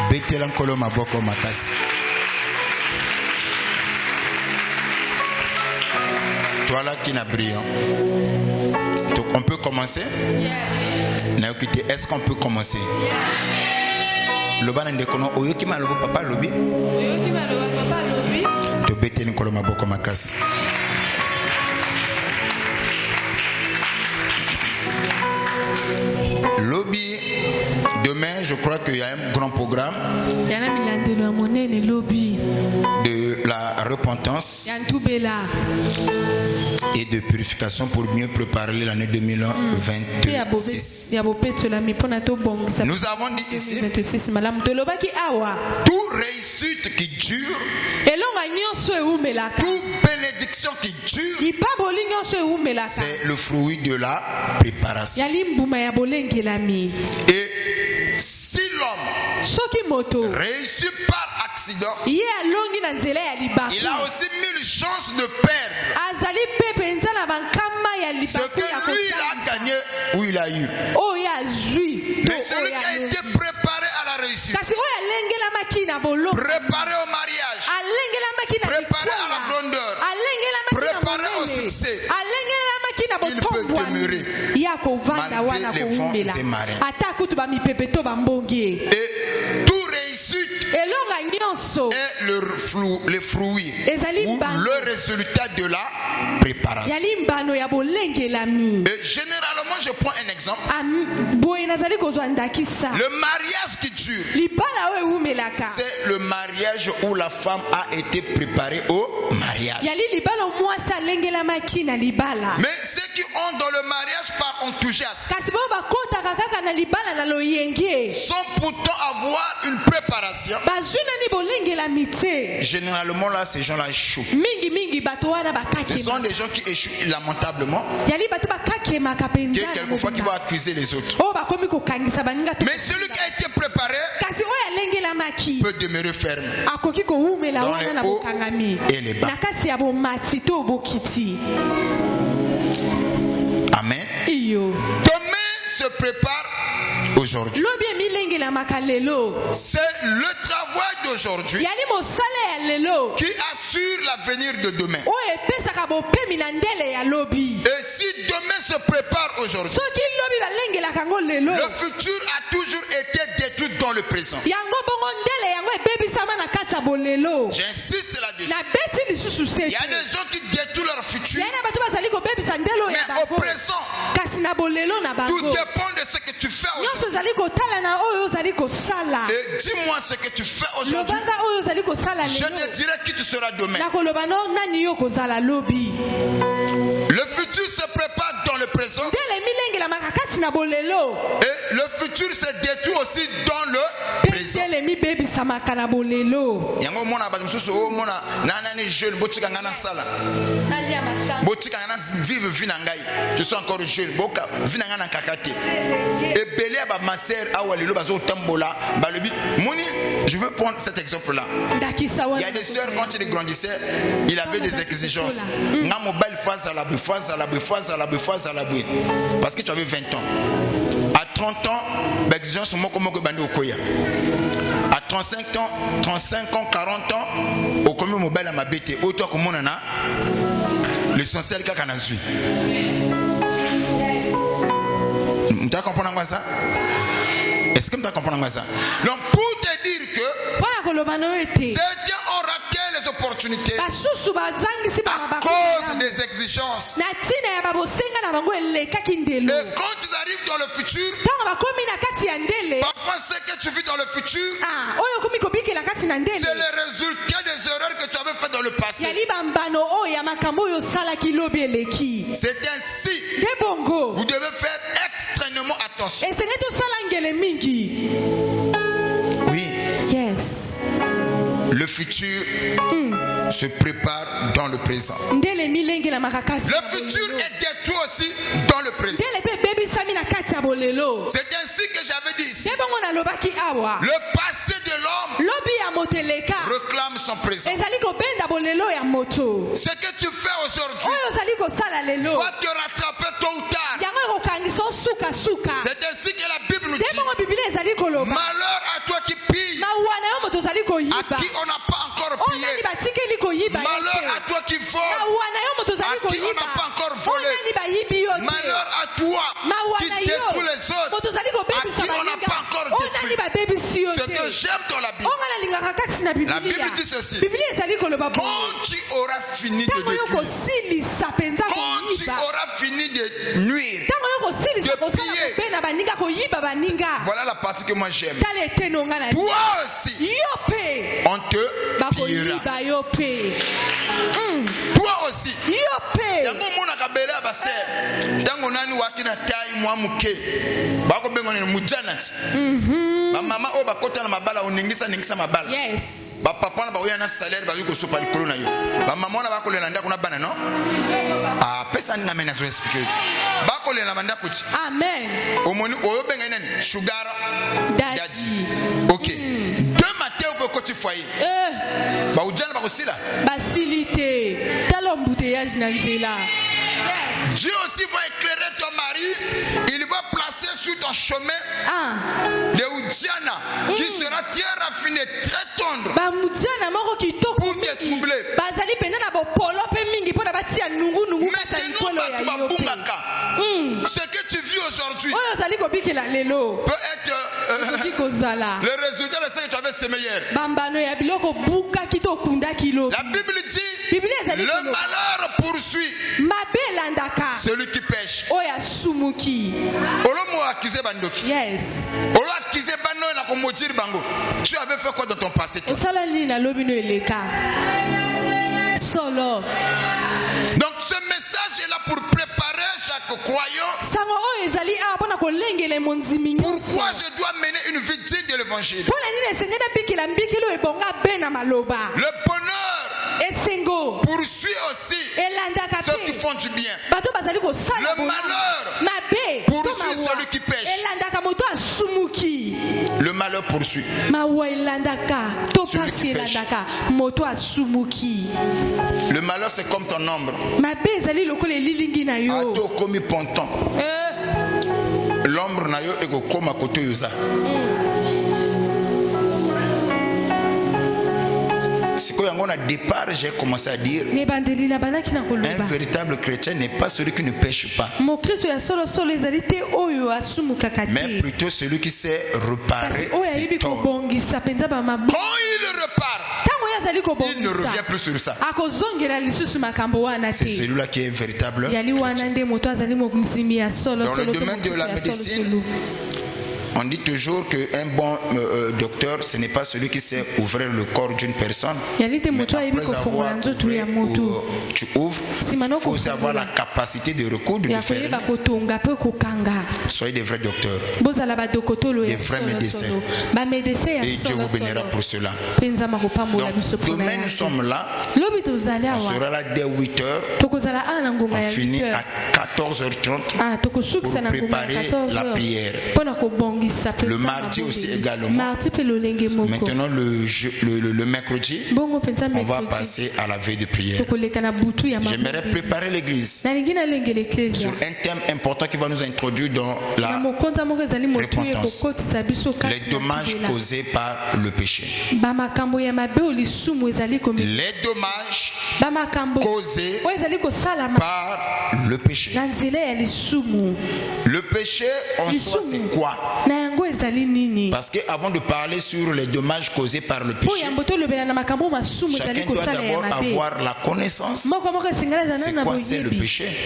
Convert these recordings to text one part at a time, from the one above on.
Betela nkolo maboko makasi. Toi là qui n'a brillant. Donc on peut commencer? Yes. Est-ce qu'on peut commencer? Yes. Loba ndekono oyoki malobo papa lobi. Oyoki malobo papa lobi. To betela nkolo maboko makasi. Lobby, demain, je crois qu'il y a un grand programme de la repentance et de purification pour mieux préparer l'année 2026. Nous avons dit ici, toute réussite qui dure, toute bénédiction qui dure, c'est le fruit de la préparation. Et si l'homme réussit par accident, il a aussi mille chances de perdre ce que lui il a gagné ou il a eu. Mais celui qui a été préparé à la réussite, préparé au mariage, préparé à la grandeur, préparé au succès, il peut demeurer malgré les vents et marins. Et tout réussite est le fruit ou le résultat de la préparation. Et généralement, je prends un exemple. Le mariage qui dure, c'est le mariage où la femme a été préparée au mariage. Mais ceux qui ont dans le mariage par enthousiasme sans pourtant avoir une préparation. Généralement là, ces gens-là échouent. Ce sont des gens qui échouent lamentablement. Quelquefois qui vont accuser les autres. Mais celui qui a été préparé peut demeurer ferme dans les hauts et les bas. Amen. Demain se prépare aujourd'hui. C'est le travail d'aujourd'hui qui assure l'avenir de demain. Et si demain se prépare aujourd'hui, le futur a toujours été détruit dans le présent. J'insiste là-dessus. Il y a des gens qui détruisent leur futur, mais au présent, tout dépend de ce que tu fais aujourd'hui. Et dis-moi ce que tu fais aujourd'hui, je te dirai qui tu seras demain. Le futur se prépare dans le présent et le futur se détruit aussi dans le présent. Je suis encore jeune. Je veux prendre cet exemple-là. Il y a des sœurs, quand ils grandissaient, il avait des exigences. Parce que tu avais 20 ans. À 30 ans, l'exigence à 35 ans, 40 ans, au commun mobile à ma bête, autant que mon nana, l'essentiel qu'a qu'un azui. Tu comprends ça? Est-ce que tu comprends ça? Donc, pour te dire que certains ont raté les opportunités à cause des exigences. Et quand ils arrivent dans le futur, parfois ce que tu vis dans le futur, c'est le résultat des erreurs que tu avais faites dans le passé. C'est ainsi. Vous devez faire extrêmement attention. Oui. Yes. Le futur se prépare dans le présent. Le futur est détruit aussi dans le présent. C'est ainsi que j'avais dit ici. Le passé de l'homme réclame son présent. Ce que tu fais aujourd'hui va te rattraper tôt ou tard. C'est ainsi que la Bible nous dit. Malheur à toi qui pille qui on n'a pas encore pillé. Malheur à toi qui vole, à qui on n'a pas encore volé. Malheur à toi qui détruit les autres, à qui on n'a pas encore détruit. Ce que j'aime dans la Bible, la Bible dit ceci: quand tu auras fini de détruire, quand tu auras fini de nuire, de piller, voilà la partie que moi j'aime. Toi aussi, on te pillera. Toi aussi. Yango mona kabela base. Tango nani wakina tai mwa muke. Bako bengo ni mujanati. Ba mama o bakota na mabala oningisa mabala. Yes. Ba papa na ba oya na salaire ba yuko sopa likolo na yo. Ba mama na bako lenda kuna bana no? Ah, pesa ni ngamena zo expliquer. Bako lenda manda kuti. Amen. Omoni oyo benga nani? Sugar daddy. OK. Matin au côté foyer. Ba ujana ba kosila. Basilité. Talo embouteillage na nzela. Dieu aussi va éclairer ton mari. Il va placer sur ton chemin des Udiana qui sera très raffiné, très tendre. Pour te troubler. Ce que tu vis aujourd'hui peut être le résultat de ce que tu avais semé hier. La Bible dit: le malheur poursuit celui qui pêche. Yes. Tu avais fait quoi dans ton passé? Donc ce message est là pour préparer chaque croyant. Pourquoi je dois mener une vie digne de l'évangile? Le bonheur poursuit aussi ceux qui font du bien. Le malheur poursuit celui qui pêche. Le malheur poursuit celui qui pêche. Le malheur c'est comme ton ombre. Ato komi ponton. L'ombre na yo eko koma koto yoza. Au départ, j'ai commencé à dire: un véritable chrétien n'est pas celui qui ne pêche pas, mais plutôt celui qui sait réparer ses torts. Quand il repart, il ne revient plus sur ça. C'est celui-là qui est véritable chrétien. Dans le domaine de la médecine, on dit toujours qu'un bon docteur, ce n'est pas celui qui sait ouvrir le corps d'une personne. Mais après avoir ouvert, tu ouvres, il faut aussi avoir la capacité de recoudre, de faire. Soyez des vrais docteurs, des vrais médecins. Et Dieu vous bénira pour cela. Donc, demain nous sommes là. On sera là dès 8h. On finit à 14h30 pour préparer la prière. Le mardi aussi également. Maintenant le mercredi, on va passer à la veille de prière. J'aimerais préparer l'église sur un thème important qui va nous introduire dans la repentance. Les dommages causés par le péché. Les dommages causés par le péché. Le péché en soi c'est quoi? Parce qu'avant de parler sur les dommages causés par le péché, chacun doit d'abord avoir la connaissance. C'est quoi c'est le péché?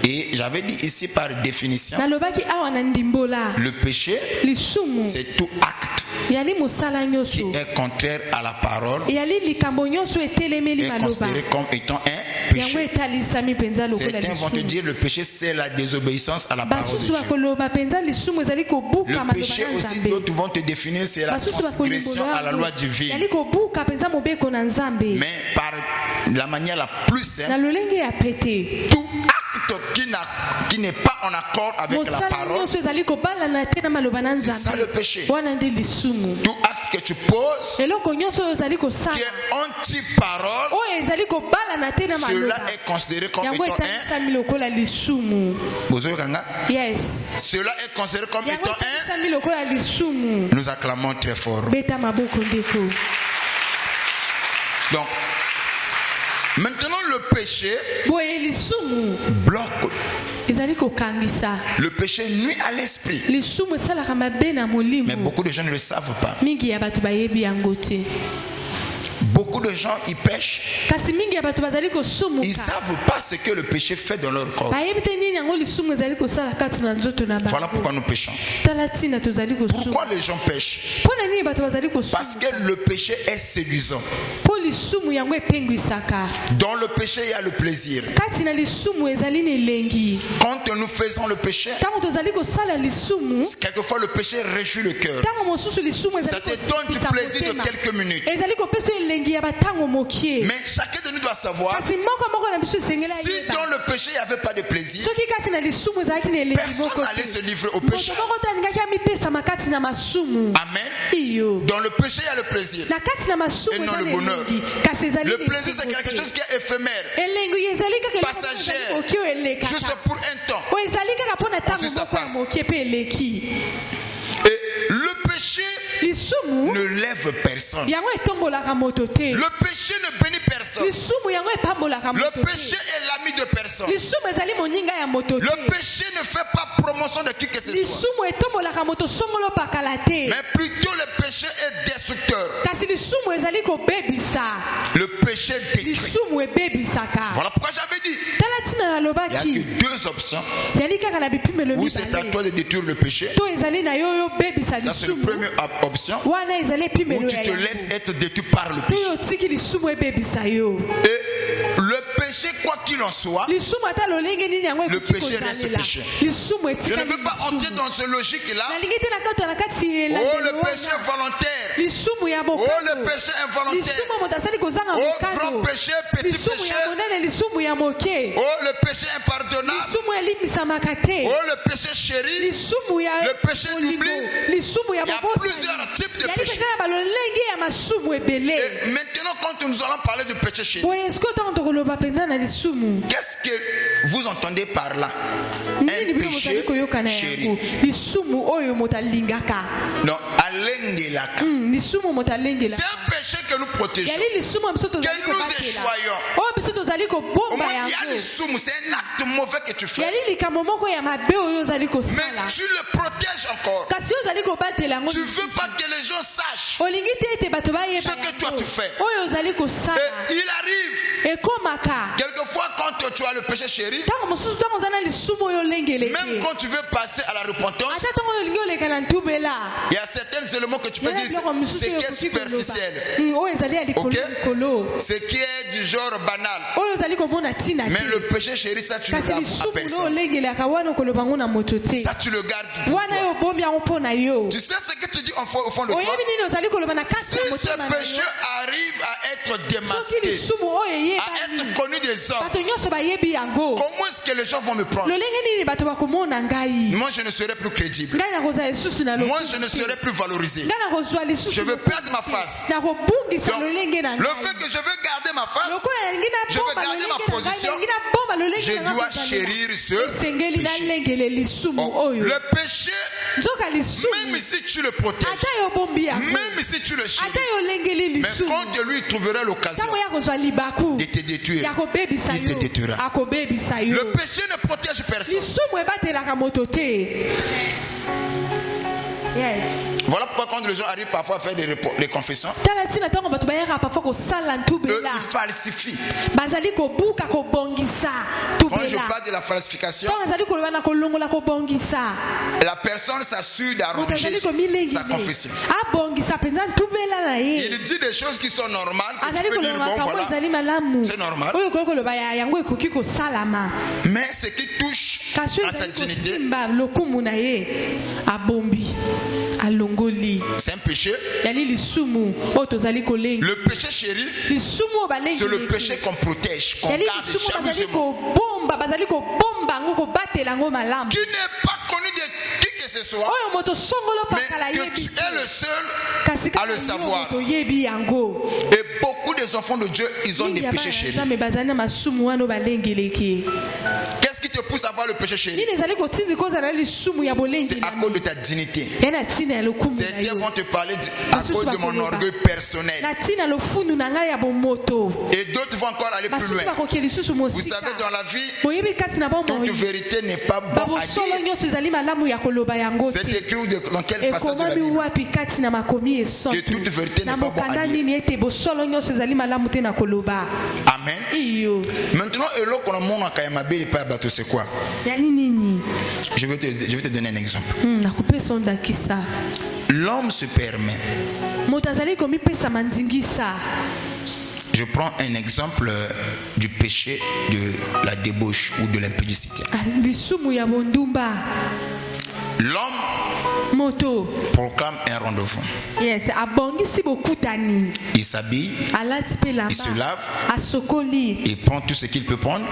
Et j'avais dit ici par définition, le péché c'est tout acte qui est contraire à la parole et considéré comme étant un péché. Certains vont te dire le péché c'est la désobéissance à la parole de Dieu. Le péché aussi, d'autres vont te définir, c'est la transgression à la loi divine. Mais par la manière la plus simple, tout acte acte qui n'est pas en accord avec la parole, c'est ça le péché. Tout acte que tu poses qui est anti-parole, cela est considéré comme étant Yes. Cela est considéré comme étant Nous acclamons très fort. Donc, maintenant le péché bloque. Le péché nuit à l'esprit. Mais beaucoup de gens ne le savent pas. Beaucoup de gens ils pêchent. Ils ne savent pas ce que le péché fait dans leur corps. Voilà pourquoi nous péchons. Pourquoi les gens pêchent? Parce que le péché est séduisant. Dans le péché, il y a le plaisir. Quand nous faisons le péché, quelquefois le péché réjouit le cœur. Ça te donne du plaisir de quelques minutes. Mais chacun de nous doit savoir, si dans le péché il n'y avait pas de plaisir, personne n'allait se livrer au péché. Amen. Dans le péché il y a le plaisir et non le bonheur. Le plaisir c'est quelque chose qui est éphémère, passagère, juste pour un temps. Ensuite ça passe. Et le péché ne lève personne. Le péché ne bénit personne. Le péché est l'ami de personne. Le péché ne fait pas promotion de qui que ce soit. Mais plutôt le péché est destructeur. Le péché détruit. Voilà pourquoi j'avais dit il n'y a que deux options. Ou c'est à toi de détruire le péché. Ça c'est la première option. Ou tu te laisses être détruit par le péché. Et le péché, quoi qu'il en soit, le péché reste péché. Je ne veux pas entrer dans ce logique-là. Oh, le péché volontaire. Oh, le péché involontaire. Oh, grand péché, petit péché. Oh, le péché impardonnable. Oh, le péché chéri. Le péché d'oubli. Il y a plusieurs types de péchés. Et maintenant, quand nous allons parler de péché chéri, qu'est-ce que vous entendez par là? Un péché chéri. Non, alengelaka. C'est un péché que nous protégeons, que nous échoyons. C'est un acte mauvais que tu fais. Mais tu le protèges encore. Tu ne veux pas que les gens sachent ce que toi tu fais. Et il arrive quelquefois quand tu as le péché chéri, même quand tu veux passer à la repentance, il y a certains éléments que tu peux dire c'est qui est superficiel, okay? Ce qui est du genre banal. Mais le péché chéri, ça tu ne l'avoues à personne. Ça tu le gardes pour toi. Tu sais ce que tu dis au fond de toi? Si ce péché arrive à être démasqué, à être connu des hommes, comment est-ce que les gens vont me prendre? Moi je ne serai plus crédible. Moi je ne serai plus valorisé. Je veux perdre ma face. Donc, le fait que je veux garder ma face, je veux garder ma position, je dois chérir ce péché. Oh, le péché, même si tu le protèges, même si tu le chéris, mais quand Dieu lui trouverait l'occasion de te détruire, il te détruira. Le péché ne protège personne. Yes. Voilà pourquoi quand les gens arrivent parfois à faire des confessions, eux, ils falsifient. Quand je parle de la falsification, la personne s'assure d'arranger sa confession. Il dit des choses qui sont normales, que tu peux dire, bon voilà, c'est normal. Mais ce qui touche à sa dignité, C'est un péché. Le péché chéri, c'est le péché qu'on protège, qu'on garde jalousement. Qui n'est pas connu de qui que ce soit, mais que tu es le seul à le savoir. Et beaucoup des enfants de Dieu, ils ont des péchés chéris. Qu'est-ce qui te pousse à avoir le péché chéri? C'est à cause de ta dignité. Certains vont te parler à cause de mon orgueil personnel. Et d'autres vont encore aller plus loin. Vous savez, dans la vie, toute vérité n'est pas bonne à dire. C'est écrit dans quel passage de la Bible? Que toute vérité n'est pas bonne à dire. Amen. Maintenant, c'est quoi? Je vais te donner un exemple. L'homme se permet. Je prends un exemple du péché de la débauche ou de l'impudicité. L'homme proclame un rendez-vous. Il s'habille, il se lave, il prend tout ce qu'il peut prendre,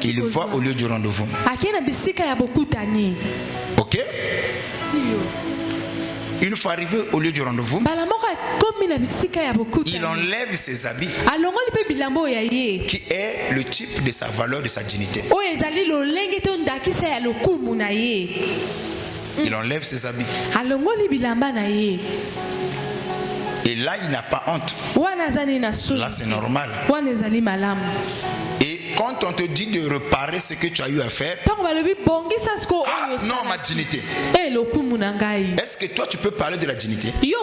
il va au lieu du rendez-vous. Ok? Une fois arrivé au lieu du rendez-vous, il enlève ses habits, qui est le type de sa valeur, de sa dignité. Il enlève ses habits. Et là, il n'a pas honte. Là, c'est normal. Et quand on te dit de réparer ce que tu as eu à faire, non, ma dignité. Est-ce que toi, tu peux parler de la dignité? Tu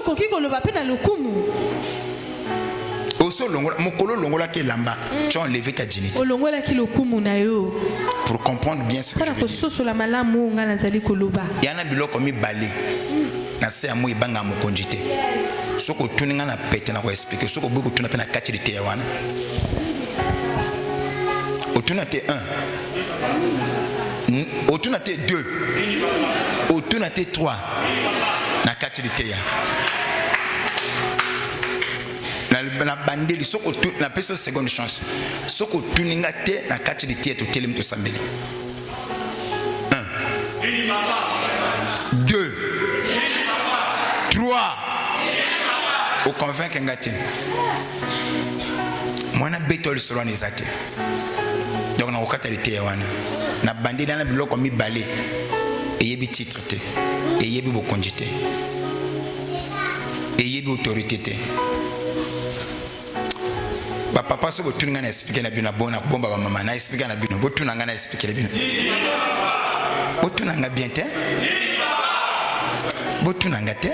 as enlevé ta dignité. Pour comprendre bien ce que je veux dire. Il y en a biloko mi balé. Na se amu ibanga mu konjite. Soko tuninga na pete na ko expliquer. Soko buku tuna pe na kachirite ya wana. Otuna te 1. Otuna te 2. Otuna te 3. Na kachirite ya. Na bandeli soko tu na pesa seconde chance. Soko tuninga te na kachirite to telim to sambeli. 1 2 3 au convaincre ngati. Mwana betol solo nizate. Donc na okatalité ya wana. Na bandeli na biloko mi balé. Eyebi titre te. Eyebi bokonjite. Eyebi autorité te. Papa so botunga na expliquer na bino bona bomba ba mama na expliquer na bino botunanga na expliquer na bino botunanga bien te botunanga te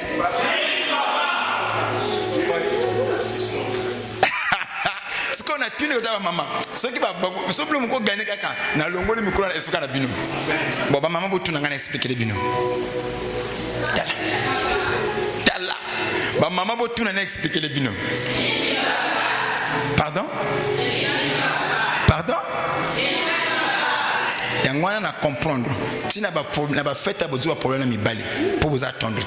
ce qu'on a tuné au maman ce qui va so blum ko gagner kaka na longoli mikolo na expliquer na bino bo ba mama botunanga na expliquer na bino tala ba mama botunanga na expliquer na bino. Pardon? Pardon? Et on a comprendre. Si n'a pas fait un problème mi bali pour vous attendre.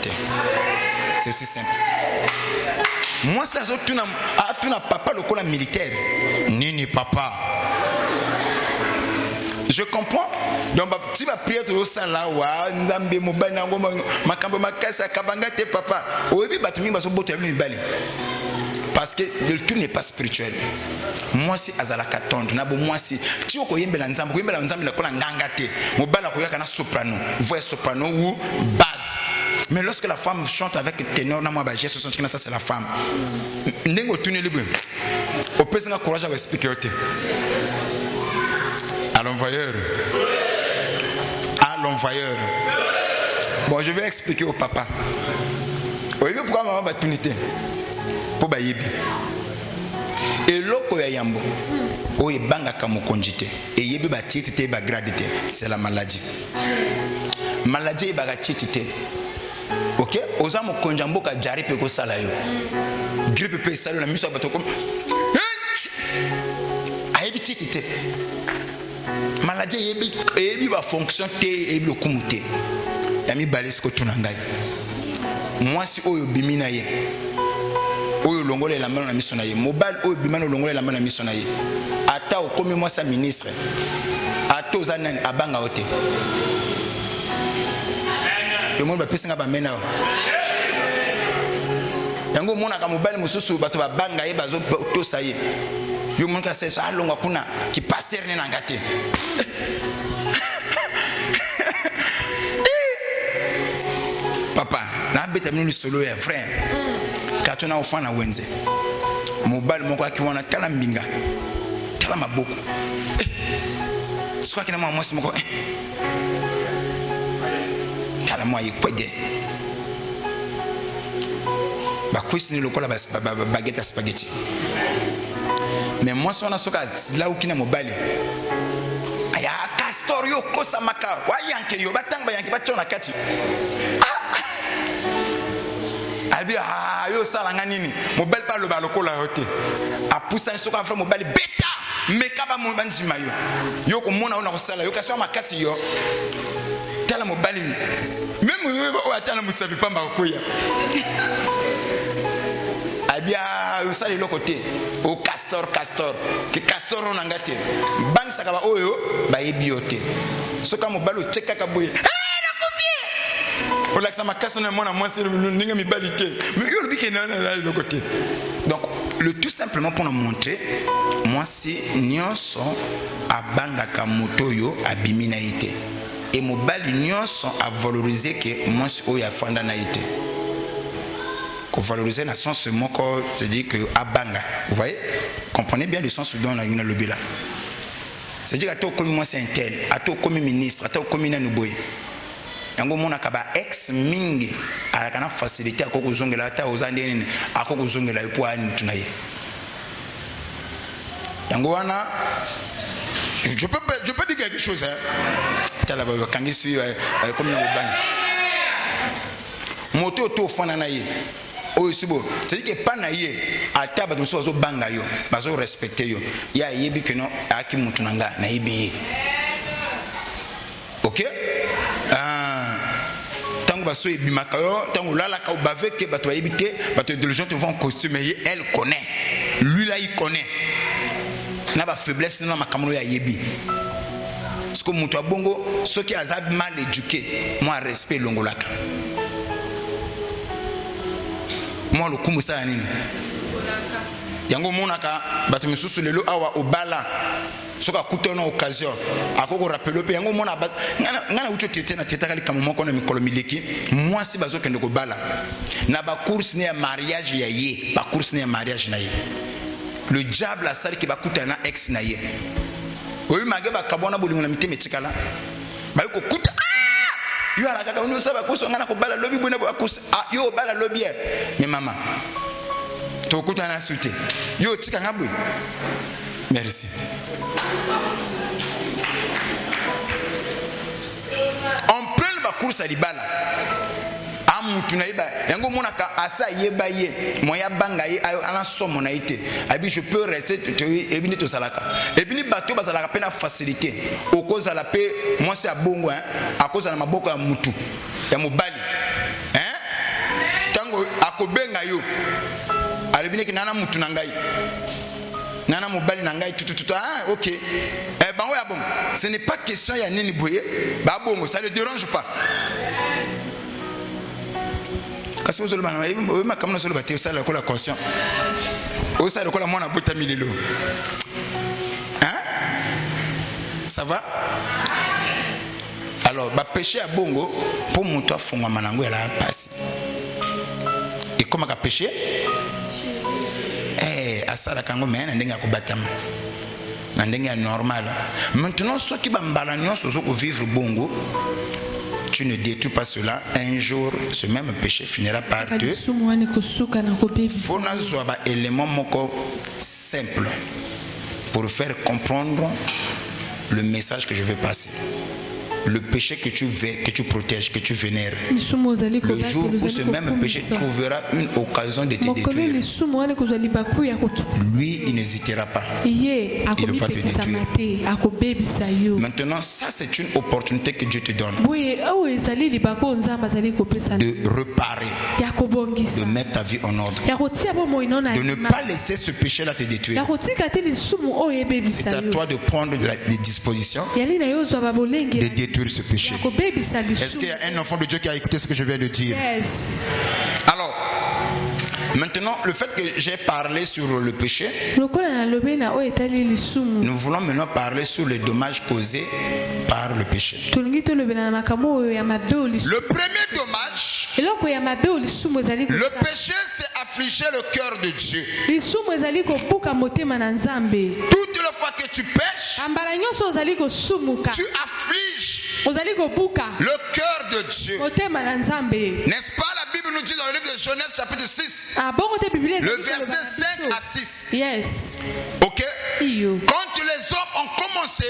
C'est aussi simple. Moi ça tu n'as papa le col militaire. Ni papa. Je comprends. Donc si ma prière au sala wa nzambe mobali na ngoma makambo makasa kabanga te papa. Oyebi batumi baso botel mi bali. Parce que le tout n'est pas spirituel. Moi si azalaka tendre na bo moi si ti okoyembela nzambe na kola nganga te mobala koyaka na soprano voix soprano ou basse. Mais lorsque la femme chante avec ténor na moi ba Jésus ça c'est la femme. Ndengo tuni libre. Au pesa courage à expliquer te. À l'envoyeur. À l'envoyeur. Bon, je vais expliquer au papa. Oui, pourquoi maman va tunité? Pour bayebi. Et loko ya yambo. O ebanga kamukonjite. Et yebi ba titité ba gradité. C'est la maladie. Maladie e baga titité. OK? Oza mo konjambo ka jari pe ko sala yo. Grippe pe sala na miso bato comme. Ayebi titité. Maladie yebi ba fonction te e lo kumuté. Yami balesko tunangai. moi si oyo bimina ye oyo longole la mano na miso na ye mobile oyo bimana longole la mano na miso na ye ata okomi moi sa ministre ata oza nani abanga ote yo mo ba pesinga ba mena yango mona ka mobile mususu bato ba banga ye bazo to sa ye yo mo ka sesa alonga kuna ki passer ni ngate papa na beta minu solo ya frère katona ofana wenze mobile moko akiwana tala mbinga tala maboko siko kina mwa moko tala mwa yikweje ba kwisi ni lokola ba baguette à spaghetti mais moi sona soka là où kina mobile aya castor yo kosa maka wa yanke yo batanga yanke batona kati abi yo sala nganini mobile pa lo ba lokola hote a poussa soka fra mobile beta mekaba mo banjima yo ko mona ona ko sala yo kaswa makasi yo tala mobile même o atana musabi pamba koya abia yo sala lo côté o castor ke castor on ngate bang sakaba oyo ba yebiote soka mobile cheka kaboye on l'accent ma casse on est mon moi c'est ninga mi balité mais yo le bique na le côté donc le tout simplement pour nous montrer moi c'est nyonso abanga ka moto yo abimina ite et mobile nyonso a valoriser que moi c'est oya fanda na ite ko valoriser na sens moko c'est dire que abanga vous voyez comprenez bien le sens dont on a une lobby là c'est dire que comme moi c'est un tel ato comme ministre ato comme na nuboye yango mona kaba ex mingi alakana facilité akoko zongela ata ozande nini akoko zongela ipo ani tunaye yango wana je peux dire quelque chose hein tala ba kangisi comme na bang moto to fana na ye oyo sibo c'est dire que pas na ye ata ba so banga yo bazo respecter yo ya yebi que non aki mutu nanga na yebi OK baso et bimakayo tango lala ka bave ke bato yebite bato de les gens te vont en costume et elle connaît lui là il connaît na ba faiblesse na makamolo ya yebi parce que mutu abongo ceux qui azab mal éduqué moi respect longolaka moi le kumu ça nini yango monaka bato misusu lelo awa obala soka kutona occasion akoko rappeler pe yango mona ngana ucho traiter na teta kali kama moko na mikolo mileki moi si bazo kende ko bala na ba course ne ya mariage ya ye ba course ne ya mariage na ye le diable a sali ki ba kutana ex na ye oyi mage ba kabona bolingo na miteme tikala ba ko kuta yo ala kaka uno saba ko so ngana ko bala lobi bune ko kusa yo bala lobi mais maman to kutana sute yo tika ngabwe merci. En pleine ba course à libala. Amutu na iba yango monaka asa yeba ye moya banga ye ala somo na ite abi je peux rester ebini to salaka ebini bato bazalaka pena facilité okoza la pe moi c'est abongo hein akoza na maboko ya mutu ya mobali hein tango akobenga yo alibini kinana mutu na ngai nana mobali na ngai tout OK ben ouais bon ce n'est pas question ya nini boye ba bongo ça ne dérange pas kasi vous le bana oui ma kamna solo bati ça la kola conscient o ça le kola mona bota milelo hein ça va alors ba péché à bongo pour monto afonga manango la passe et comment ka péché asala kango mena ndenge akobatama na ndenge normal maintenant ceux qui bambala nyonso zo ko vivre bongo tu ne détruis pas cela un jour ce même péché finira par te faut nazo ba élément moko simple pour faire comprendre le message que je veux passer le péché que tu protèges, que tu vénères, lisumu ozali le kobatela jour où ce ozali même péché kokumisa trouvera une occasion de te mokolo détruire, lisumu wana kozali baku ya kokitisa lui, il n'hésitera pas. ye va te akomipekisama détruire. te akobebisa yo Maintenant, ça c'est une opportunité que Dieu te donne boye oyo ezali libaku oyo nzambe azali kopesa de réparer, ya kobongisa de mettre ta vie en ordre, ya kotia bomoi no na de ne ndima. pas laisser ce péché-là te ya détruire. kotika te lisumu oyo C'est ebebisa à yo toi de prendre des dispositions yali na yo ozwa babolenge de détruire ce péché. ya kobebisa Est-ce qu'il y lisumu a un enfant de Dieu qui a écouté ce que je viens de dire? yes Alors, maintenant, le fait que j'ai parlé sur le péché, lokola nalobi na oyo etali lisumu nous voulons maintenant parler sur les dommages causés par le péché. tolingi tolobela na makambo oyo ya mabe oyo lisumu Le premier dommage, eloko ya mabe oyo lisumu ezali le kosala. péché, c'est affliger le cœur de Dieu. lisumu ezali kobuka motema na nzambe Toute la fois que tu pêches, ambala nyonso ozali kosumuka tu affliges ozali kobuka le cœur de Dieu. motema na nzambe N'est-ce pas? La Bible nous dit dans le livre de Genèse chapitre 6, bongo te biblia le ezali koloba verset na 5 biso. à 6. yes Ok? iyo Quand les hommes ont commencé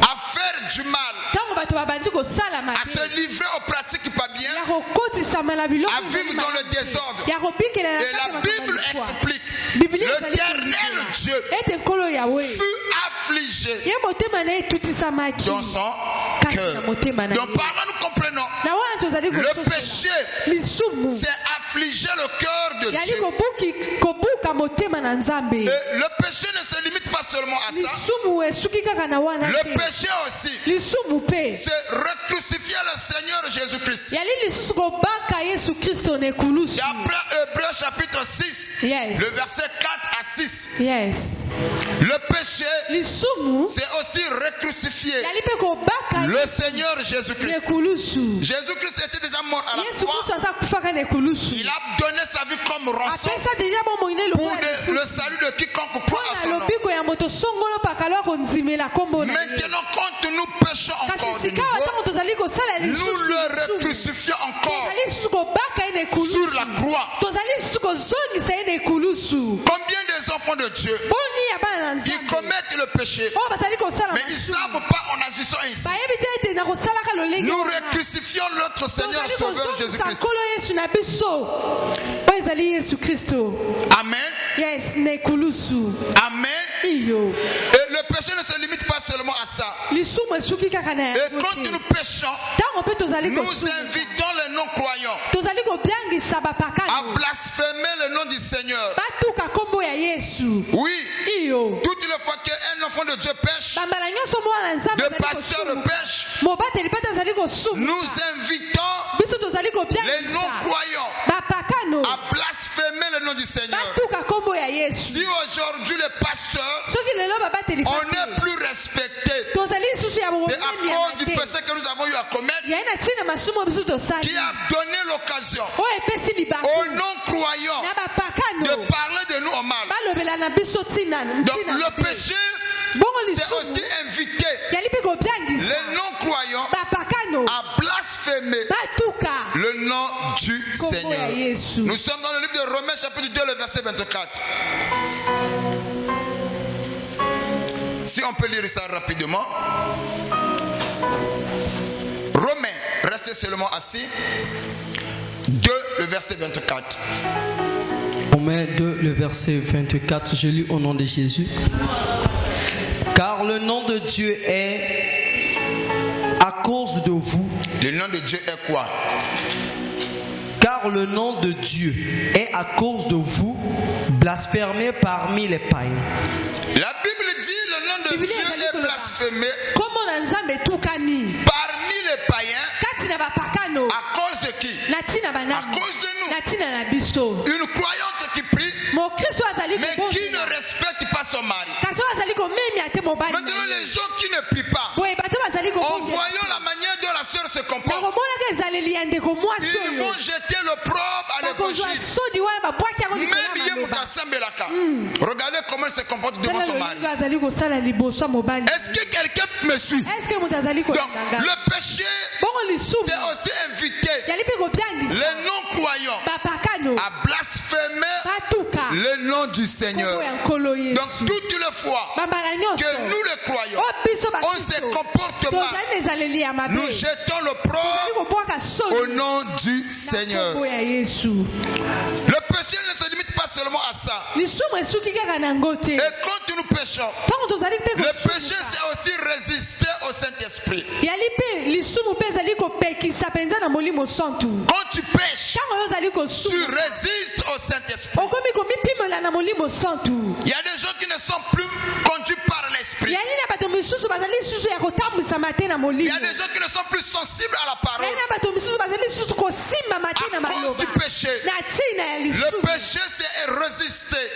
à faire du mal, ntango bato babandi kosala à mabe se livrer aux pratiques pas bien, ya kokotisama na biloko à vivre dans le désordre. ya kobikela na Et kati ya la makambo ya Bible lifwa. explique, Biblia ezali l'Éternel kolobela Dieu ete nkolo yawe fut affligé ye motema na ye etutisamaki dans son kati na cœur. motema na Donc ye par là nous comprenons, na wana tozali le kososola. péché, lisumu c'est affliger le cœur de yali Dieu. kobuka motema na nzambe Et le péché ne se limite pas seulement à ça. lisumu esuki kaka na wana Le te péché aussi, lisumu mpe c'est recrucifier le Seigneur Jésus-Christ. yali lisusu kobaka yesu kristo na ekulusu Et après Hébreux chapitre 6, Yes. le verset 4 à 6, yes le péché, lisumu c'est aussi recrucifier yali mpe kobaka le Seigneur Jésus-Christ. na ekulusu Jésus-Christ était déjà mort à la yesu kristo croix. aza kufaka na ekulusu Il a donné sa vie comme rançon apesa deja bomoi na pour lokola le salut de quiconque croit à na son nom. lobiko ya moto songolo pakala konzimela kombo na ye Maintenant, quand nous péchons encore kasi de sika nouveau, ntango tozali kosala nous lisusu le lisumu, recrucifions encore tozali lisusu kobaka ye na ekulusu sur la croix. tozali lisusu kozongisa ye na ekulusu Combien des enfants de Dieu, boni ya bana na ils nzambe commettent le péché, oyo bazali kosala mais ils ne masumu savent pas en agissant ainsi. bayebi te ete na kosalaka lolenge Nous wana. recrucifions notre Seigneur tozali Sauveur kozongisa Jésus-Christ. nkolo yesu na biso oyo ezali yesu kristo Amen. yes na ekulusu Amen. iyo Et le péché ne se limite pas seulement à ça. lisumu esuki kaka na Et yango quand te nous péchons, ntango mpe tozali nous kosunga invitons les non-croyants tozali kobyangisa à bapakano blasphémer le nom du Seigneur. batuka nkombo ya yesu Oui, iyo toutes les fois qu'un enfant de Dieu pêche, bambala nyonso mwana nzambe le azali pasteur kosumu pêche, mobateli mpe azali kosumu nous invitons biso tozali les kobyangisa non-croyants bapakano à blasphémer le nom du Seigneur. batuka nkombo ya yesu Si aujourd'hui les pasteurs, soki lelo babateli on mpe n'est plus respecté, tozali lisusu ya c'est à bomemi ya cause du mate péché que nous avons eu à commettre yai na ntina masumu biso tosali qui a donné l'occasion oyo epesi libaku aux non-croyants na de bapakano parler de nous en mal. balobela na biso ntina Donc le péché, bongo c'est lisumu aussi inviter yali mpe kobyangisa les non-croyants bapakano à blasphémer batuka le nom du nkombo ya Seigneur. yesu Nous sommes dans le livre de Romains chapitre 2, le verset 24. Si on peut lire ça rapidement. Romains, restez seulement assis. 2, le verset 24. Romains 2, le verset 24, je lis au nom de Jésus. Car le nom de Dieu est à cause de vous. Le nom de Dieu est quoi? Car le nom de Dieu est à cause de vous blasphémé parmi les païens. La Bible dit le nom de Bible Dieu ezali est koloba. blasphémé nkombo na nzambe etukani parmi les païens kati na bapakano à cause de qui? na ntina À banani cause de nous. na ntina na biso Une croyante qui prie mokristo azali mais qui ne kobondela respecte pas son mari. kasi oyo azali komemia te mobali na Maintenant ye. les gens qui ne prient pas, boye bato bazali en kobondela voyant la manière dont la sœur se na comporte, komonaka ezaleli ya ndeko mwasi ils oyo vont jeter l'opprobre à bakozwa l'évangile. sodi wana babwaki yango likolo Même ya maloba. Yemutasambelaka. Regardez comment il se comporte devant tala son mari. lolingo azali kosala liboso ya mobali Est-ce que quelqu'un me suit? eske moto azali Donc kolanda ngai le péché, bongo lisumu c'est aussi inviter yali mpe kobyangisa les non-croyants bapakano à blasphémer batuka le le nom du Seigneur. Donc toutes les fois que nous le croyons, on se comporte mal, nous jetons l'opprobre au nom du Seigneur. Le péché ne se limite pas seulement à ça. Et quand nous péchons, le péché c'est aussi résister au Saint-Esprit. Quand tu pêches, tu résistes au Saint-Esprit. Il y a des gens qui ne sont plus conduits par l'Esprit. Il y a des gens qui ne sont plus sensibles à la parole à cause du péché. Le péché c'est résister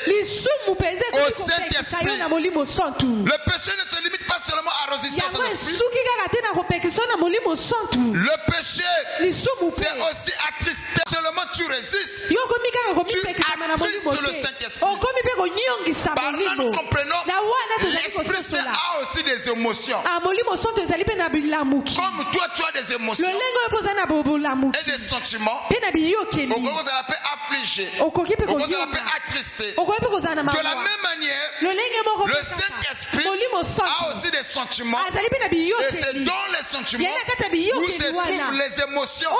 au Saint-Esprit. Le péché ne se limite pas seulement à résister au Saint-Esprit. Le péché c'est aussi attrister. Seulement tu résistes, tu attristes le Saint-Esprit. Par là nous comprenons, l'Esprit a aussi des émotions. Comme toi tu as des émotions et des sentiments. On peut affliger, on peut attrister. De la même manière, le Saint-Esprit a aussi des sentiments. Et c'est dans les sentiments où se trouvent les émotions.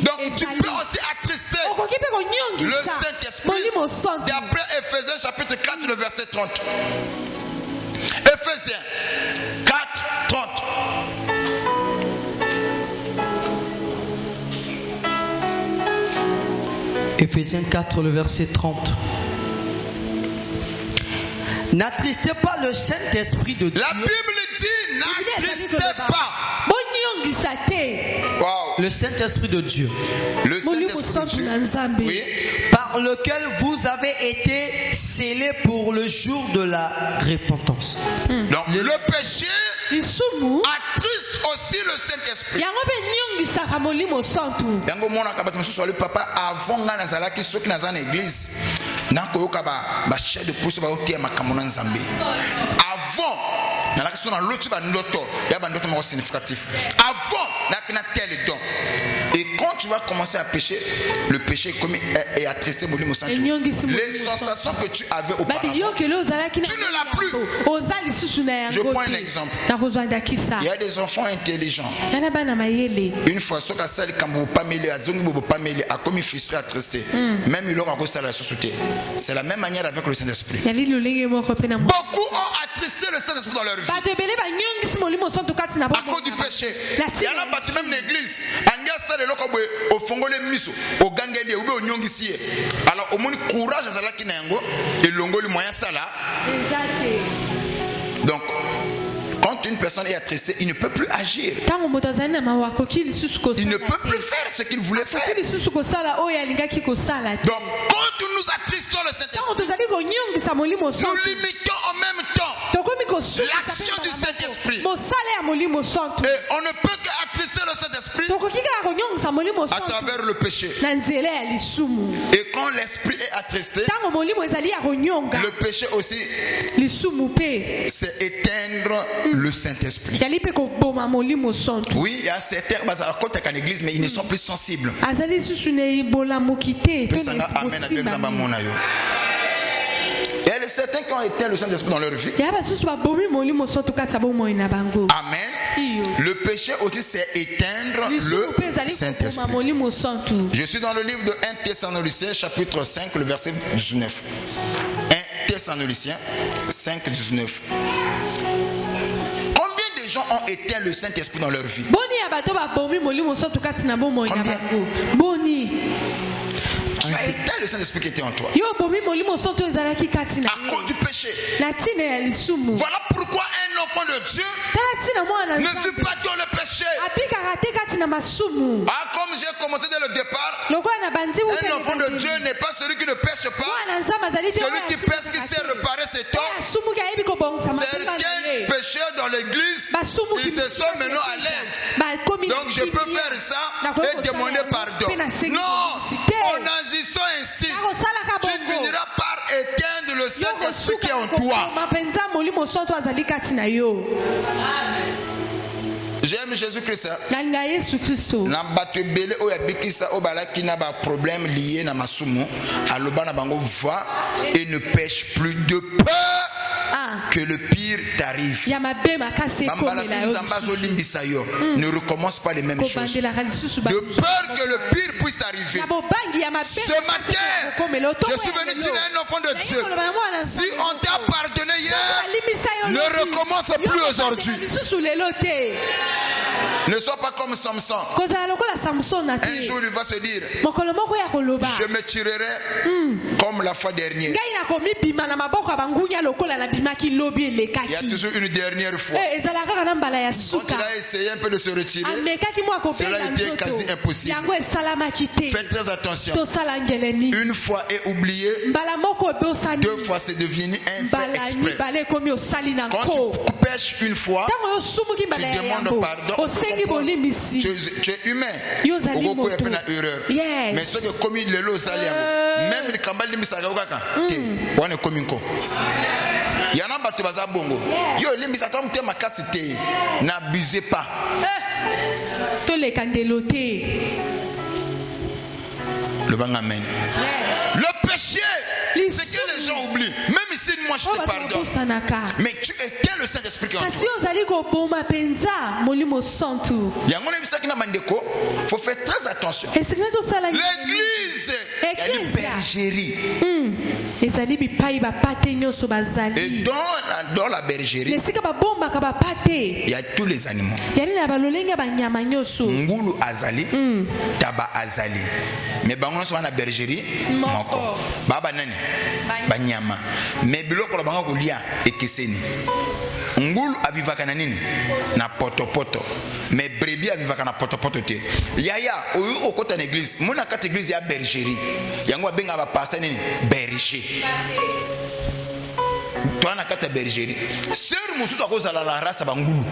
Donc tu peux aussi attrister le Saint-Esprit d'après Ephésiens chapitre 4 le verset 30. Ephésiens 4, 30. Ephésiens 4 le verset 30. N'attristez pas le Saint-Esprit de Dieu. La Bible dit n'attristez pas. Wow. Le Saint-Esprit de Dieu. Le Saint-Esprit de Dieu. Oui. Par lequel vous avez été scellés pour le jour de la repentance. Donc le péché attriste aussi le Saint-Esprit. Yango mona kabatu mususu ali papa avant nga nazalaki soki naza na église nakoyoka ba chef de pousse ba otia makambo na Nzambe. Avant nalaki so na loti ba ndoto ya ba ndoto moko significatif. Avant nakina tel don. Et quand tu vas commencer à pécher, le péché est attristé Molimo Santo. Les sensations que tu avais auparavant, tu ne l'as plus. Je prends un exemple. Il y a des enfants intelligents. Une fois, ce qu'a sali kambo pas mêlé à zongi bobo pas mêlé a commis frustré attristé. Même il aura reçu la société. C'est la même manière avec le Saint-Esprit. Beaucoup ont attristé le Saint-Esprit dans leur vie. À cause du péché. Il y en a même l'église. Au fongole miso au gangeli ou au nyongisi alors au moni courage azala kinango et longoli moyen sala. Donc quand une personne est attristée, il ne peut plus agir. Il ne peut plus faire ce qu'il voulait faire. Donc quand nous attristons le Saint-Esprit, nous limitons en même temps l'action du Saint-Esprit. Et on ne peut qu'attrister le Saint-Esprit à travers le péché. Et quand l'esprit est attristé, le péché aussi, c'est éteindre le Saint-Esprit. Oui, il y a certains qui sont en église, mais ils ne sont plus sensibles. Il y a certains qui ont éteint le Saint-Esprit dans leur vie. Amen. Le péché aussi, c'est éteindre le Saint-Esprit. Je suis dans le livre de 1 Thessaloniciens, chapitre 5, le verset 19. 1 Thessaloniciens 5, 19. Combien de gens ont éteint le Saint-Esprit dans leur vie? Combien? Tu as éteint le Saint-Esprit qui était en toi. À cause du péché. Voilà pourquoi un enfant de Dieu ne vit pas dans le péché. Ah, comme j'ai commencé dès le départ, un enfant de Dieu n'est pas celui qui ne pêche pas. Celui qui pêche, qui sait réparer ses torts. Certains pécheurs dans l'église, ils se sont maintenant à l'aise. Donc je peux faire ça et demander pardon. Non, en agissant ainsi, tu finiras par éteindre le Saint-Esprit qui est en toi. J'aime Jésus-Christ. nalinga Yesu Kristo. Na bato belé o ya bikisa o balaki na ba problème lié na masumu aloba na bango va et ne pêche plus de peur que le pire t'arrive. Ya mabema kase komela yo. Ne recommence pas les mêmes choses. De peur que le pire puisse t'arriver. Ce matin, je suis venu dire à un enfant de Dieu, si on t'a pardonné hier, ne recommence plus aujourd'hui. Ne sois pas comme Samson. Un jour il va se dire, je me tirerai comme la fois dernière. Il y a toujours une dernière fois. Quand il a essayé un peu de se retirer, cela était quasi impossible. Faites très attention. Une fois est oublié, deux fois c'est devenu un fait exprès. Quand tu pêches une fois, tu demandes pardon. Tu es humain. Il y a une erreur. Mais ce que commis le lot, même le kambal de Misagaka, on est comme une co. Il y en a pas de bazar bongo. Yo, les misatons te makasite. N'abusez pas. Tous les candelotés. Le bang amen. Le péché, c'est que les gens oublient. Même ici, moi je te pardonne. Mais tu éteins le Saint-Esprit en toi. Il faut faire très attention. L'église, il y a une bergerie. Et dans la bergerie, il y a tous les animaux. Ngulu azali, taba azali. Mais bango so na bergerie moko. Baba nani? Banyama. Mais biloko bango kolia ekeseni. Ngulu avivaka na nini? Na poto. Mais brebis avivaka na poto te. Yaya oyo okota na église. Mona kata église ya bergerie. Yango benga ba pasteur nini? Berger. Toi na kata bergerie. Sœur mususu akozala la race bangulu.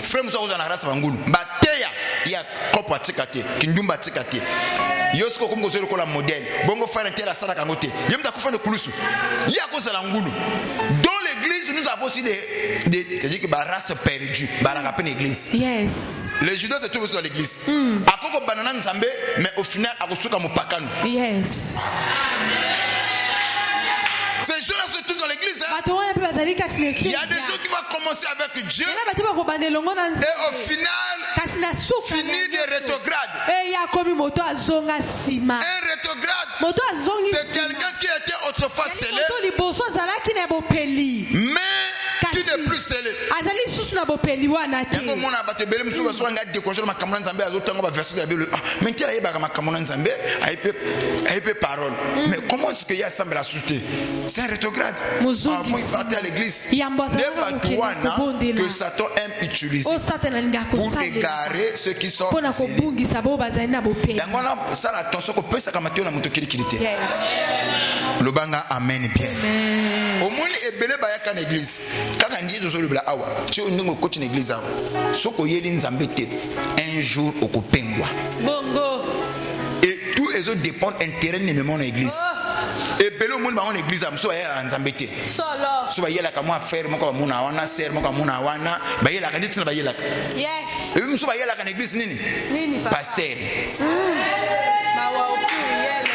Frère mususu akozala la race bangulu. Bateya ya kopa tikate, kindumba tikate. Yosko comme ko ko la modèle. Bongo frère tel la sala kangote. Yemta ko fa ne kulusu. Ya kozala ngulu. Dans l'église nous avons aussi c'est-à-dire que la race perdue, la rappelle l'église. Yes. Les judas se trouvent dans l'église. Akoko banana nzambe, mais au final akosuka mopakano. Yes. Ces gens-là se trouvent dans l'église. Hein? Il y a des gens qui vont commencer avec Dieu et au final finir des rétrogrades. Un rétrograde, c'est quelqu'un qui était autrefois scellé, mais qui n'est plus scellé. Mais comment est-ce qu'il y a ça la société? C'est un rétrograde. Il faut partir à l'église. Que Satan aime utiliser pour égarer ceux qui sont scellés. Ça, attention qu'on peut s'accamater dans le banga amen bien. Au moins, et belé bayaka l'église. Quand on dit que le awa, tu es un coach l'église. Soko yeli nzambete un jour au kopengwa. Bongo. Et tous les autres dépendent intérêt de l'église. Et belé au monde ba on l'église am so ya nzambete. Solo. So ba yela ka moi frère mo ka muna wana sœur mo ka muna wana ba yela ka nditina ba yela. Yes. Et même so ba yela ka l'église nini? Nini papa? Pasteur. Ma wa okuyele.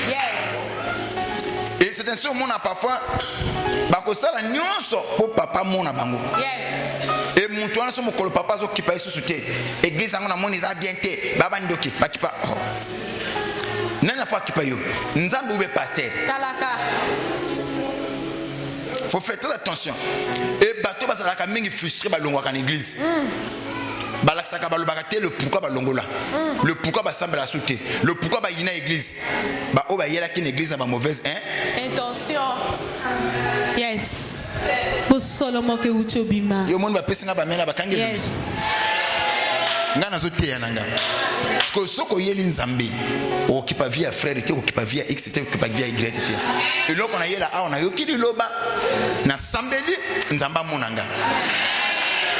Yes. Et c'est ainsi au monde parfois bakosala nyonso pour papa mona bango. Yes. Et mon toit so mokolo papa zo kipa yesu sute. Église ngo na moni za bien te. Baba ndoki ba kipa. Nana fa kipa yo. Nzambe ube pasteur. Talaka. Faut faire très attention. Et bateau basala ka mingi frustré ba longwa kan église. Balakisaka balobaka te le pourquoi balongola. Le pourquoi basamba la sauter. Le pourquoi ba yina église. Ba o ba yela ki église ba mauvaise intention. Yes. Bo solomo ke utobima. Yo monde ba pesinga ba mena ba kangela. Yes. Ngana zote ya nanga. Parce que soko yeli nzambe. O kipa via frère était o kipa via x était o kipa via y était. Et là on a yela a on a yokili loba na sambeli nzamba monanga.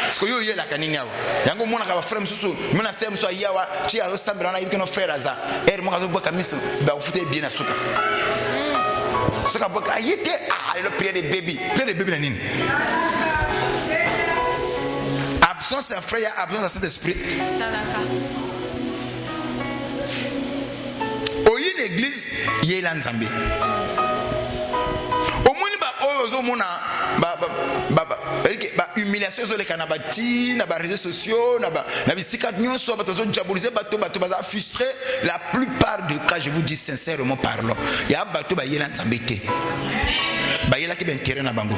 Parce que yo yela kanini awa. Yango mona ka ba frère mususu, mona sem so yawa, chi a sambela na yibino frère aza. Er mo ka zo boka miso, ba fute bien na suka. Suka boka yete le prière des bébés. Prière des bébés na nini? absence d'un frère, il y a absence d'un Saint-Esprit. Au y une église, il y a l'Anzambé. Au moins, humiliation sur les canabati, na réseaux sociaux, na bisikadnion so batazo diaboliser bato baza frustré. La plupart des cas, je vous dis sincèrement parlant, il y a bato ba yela nzambete. Ba yela ki ben terrain na bango.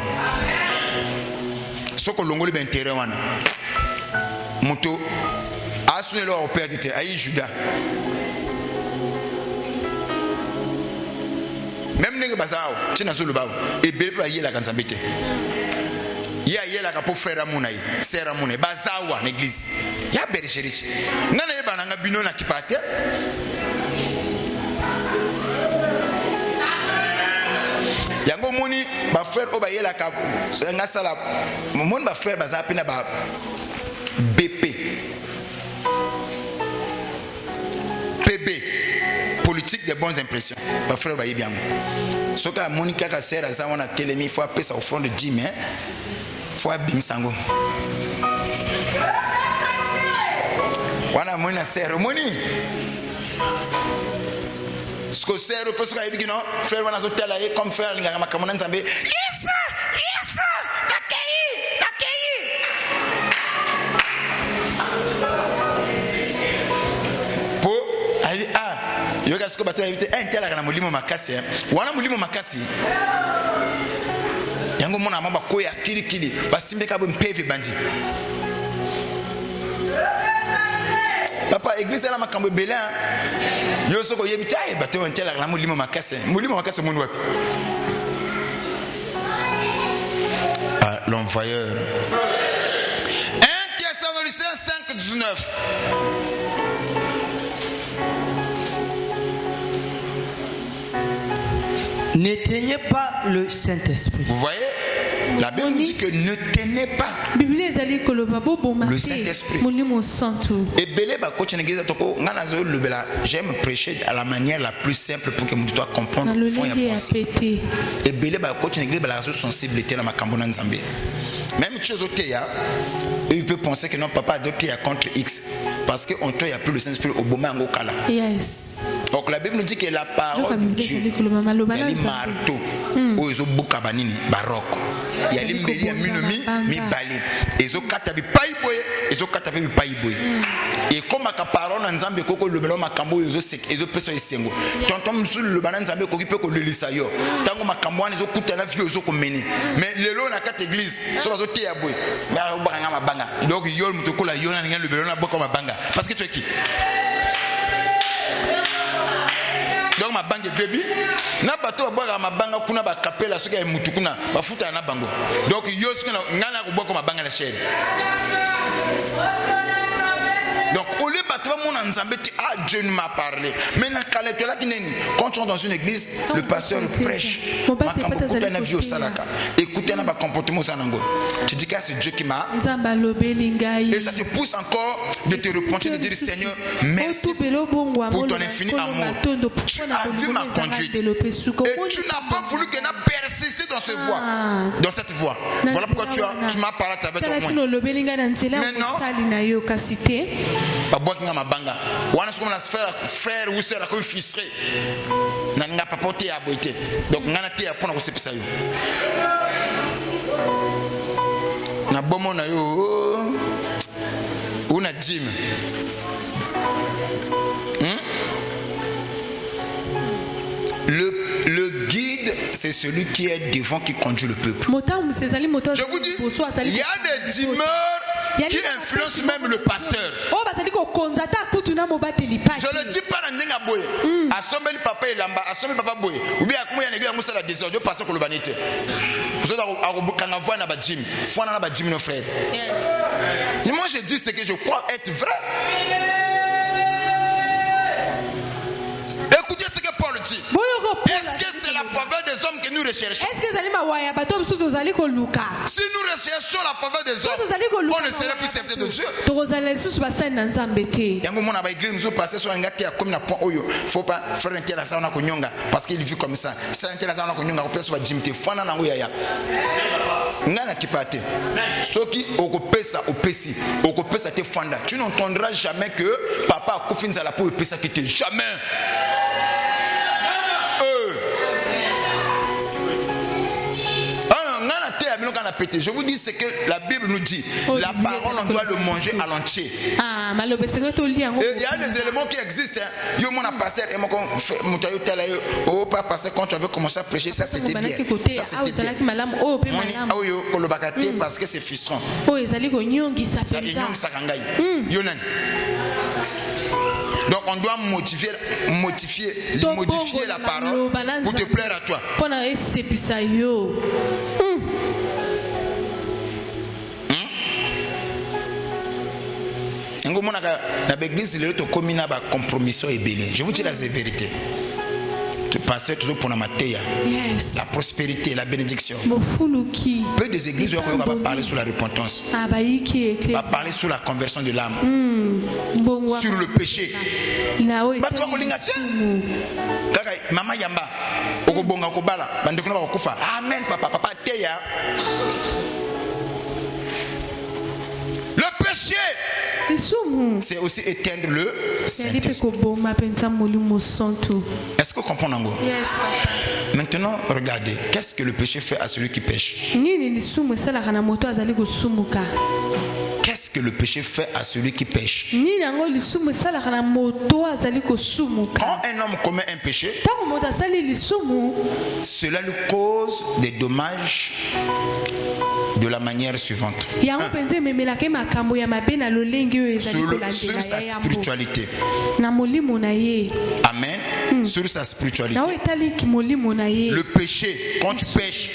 Soko longoli ben terrain wana. Moto asune lo au père de ayi Judas. Même les bazao, tu n'as pas le bao. Et bébé a yéla kanzambete. Ya yéla kapo frère amunaï, sœur amunaï, bazawa l'église. Ya bergerie. Nana yeba nanga bino na kipate. Yango moni ba frère oba yéla kapo. Nga sala. Mon ba frère bazapi na ba BP. PB. Politique des bonnes impressions. Ba frère ba yebiango. Soka Monica ka sœur azawana telemi faut appeler ça au front de Jim hein. Faut abim sango. Wana mona sœur moni. Sko sœur parce que yebi non frère wana zo tela e comme frère linga makamona nzambe. Yes! Yoga siko bato invité un tel à molimo makasi wana molimo makasi yango mona mamba koya kili basimbe ka bo mpeve bandi papa église la makambo belin yo soko yebita e bato un tel à molimo makasi mon wapi l'envoyeur 1 Thessaloniciens 5:19. N'éteignez pas le Saint-Esprit. Vous voyez, la Bible nous dit que ne tenez pas le Saint-Esprit. Et belé ba coach n'église toko ngana zo lubela. J'aime prêcher à la manière la plus simple pour que nous doit comprendre. Et belé ba coach n'église ba la sensibilité na makambo na nzambe. Même chose au théâtre, il peut penser que non papa a adopté contre X parce qu'on il n'y a plus le Saint-Esprit au moment où kala. Yes. Donc la Bible nous dit que la parole de Dieu, il y a les marteaux, où ils ont beaucoup banini baroque. Il y a les mélias minomi mi balé. Ils ont katabi paiboye, ils ont katabi paiboye. Et comme la parole en Zambie koko le belo makambo ils ont personne isengo. Tonton musul le banan Zambie koki pe ko le lisayo. Tango makambo ils ont kuta na vie ils ont komeni. Mais le lo na quatre église, so bazo te aboy. Mais au banga mabanga. Donc yol mutoko la yona ninga le belo na boko mabanga. Parce que tu es qui? Donc ma banque baby na bato ba ma banga kuna ba kapela soki ya mutu kuna ba futa na bango. Donc yo soki ngana ko boko mabanga na chaîne. Donc au lieu de mon ensemble Dieu ne m'a parlé. Maintenant quand tu es dans une église, le pasteur prêche. Écoutez un comportement tu dis que c'est Dieu qui m'a. Et ça te pousse encore de te repentir, de dire Seigneur, merci pour ton infini amour. Tu as vu ma conduite. Et tu n'as pas voulu que je persiste dans cette voie. Dans cette voie. Voilà pourquoi tu m'as parlé avec ton moins. Maintenant, babwaki nga mabanga wana soko na frère ou sœur ko frustré na nga papote ya boité donc ngana te ya pona ko sepisa yo na bomo na yo una gym le guide c'est celui qui est devant qui conduit le peuple. Je vous dis il y a des gymeurs qui influence même le pasteur. Je le dis pas dans Nenga Boye. Assombeli papa elamba, assombeli papa Boye. Ou bien akumuya négé amusa la désordre, passer ko lobanité. Vous êtes à kangavwa na ba gym, fwana na ba gym nos frères. Et moi je dis ce que je crois être vrai. Écoutez ce que Paul dit. Est-ce que c'est la faveur des hommes que nous recherchons, Est-ce que zali mawaya bato biso tozali koluka? si nous recherchons la faveur des So hommes, tozali koluka. on ne serait plus serviteur de Dieu. Tokozala lisusu basali na Nzambe te. Yango mona ba église nous passer sur un gars qui a comme na point oyo, faut pas frère inter la sana ko nyonga parce qu'il vit comme ça. Ça inter la sana ko nyonga ko pesa ba jimte fana na ngo yaya. Ngana kipate. Soki okopesa opesi, okopesa te fanda. Tu n'entendras jamais que papa a kofinza la pour pesa qui te jamais. Je vous dis ce que la Bible nous dit. La parole, on doit le manger à l'entier. Ah, il y a des éléments qui existent. Yo mon passer et mon oh pas passer quand tu avais commencé à prêcher, ça c'était bien. Ça c'était bien. Oh yo kolobakate parce que c'est frustrant. Oh ezali ko nyongisa penza. Ça nyong sakangai. Yo nani. Donc on doit modifier la parole pour te plaire à toi. Pona esepisa yo. Je vous dis la vérité. Pasteur toujours pour la prospérité, la bénédiction. Peu des églises on va parler sur la repentance, va parler sur la conversion de l'âme, sur le péché. Maman Yamba, amen papa teya. Le péché, c'est aussi éteindre le Saint-Esprit. Est-ce que vous comprenez? Yes, papa. Maintenant, regardez, qu'est-ce que le péché fait à celui qui pêche? Qu'est-ce que le péché fait à celui qui pêche? Quand un homme commet un péché, cela lui cause des dommages de la manière suivante. Sur sa spiritualité. Amen. Sur sa spiritualité. Le péché, quand tu pêches,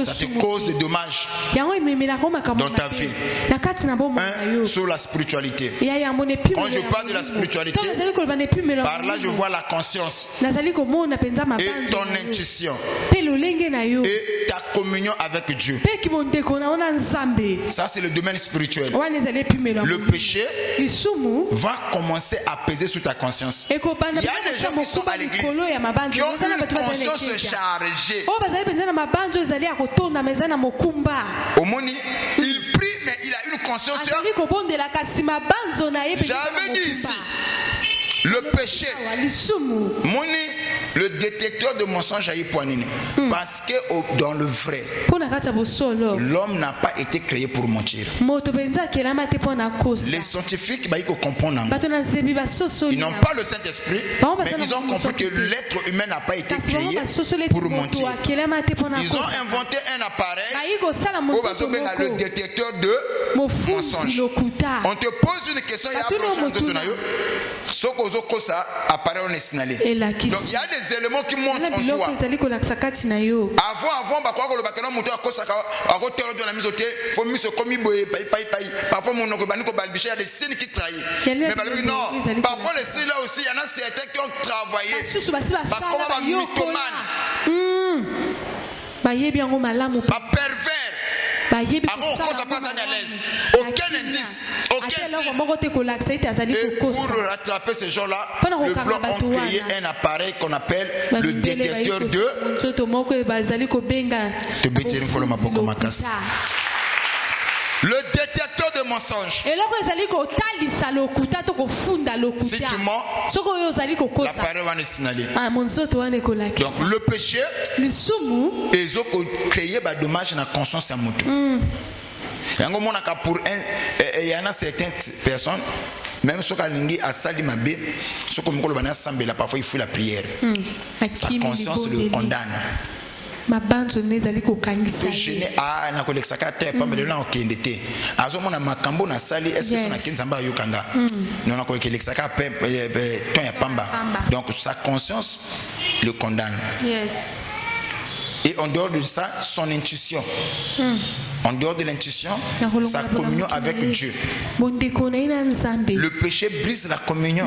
ça te cause des dommages dans ta vie. Sur la spiritualité. Quand je parle de la spiritualité, par là je vois la conscience et ton intuition et ta communion avec Dieu. Ça c'est le domaine spirituel. Le péché va commencer à peser sur ta conscience. Il y a des gens qui sont à l'église qui ont une conscience chargée. Au monde, il prie mais il a une conscience. J'avais dit ici, le péché, le détecteur de mensonges a eu poigné. Parce que dans le vrai, l'homme n'a pas été créé pour mentir. Les scientifiques, ils comprennent. Ils n'ont pas le Saint-Esprit, mais ils ont compris que l'être humain n'a pas été créé pour mentir. Ils ont inventé un appareil, le détecteur de mensonges. On te pose une question, il y a un appareil on est signalé. Donc il y a des éléments qui montent en toi. Avant, parfois il y a des signes qui trahissent. Mais non, parfois les signes là aussi, il y en a certains qui ont travaillé. Pas pervers. Aucun indice, aucun signe. Et pour rattraper ces gens-là, le blanc ont créé un appareil qu'on appelle le détecteur de le détecteur de mensonges. Si tu mens, l'appareil va nous signaler. Donc le péché, ils ont créé des dommages dans la conscience à moto. Il y en a certaines personnes, même ceux qui ont sali mabé, ceux qui ont parfois il faut la prière. Sa conscience le condamne. Donc sa conscience le condamne. Et en dehors de ça, son intuition. En dehors de l'intuition, sa communion avec Dieu. Le péché brise la communion.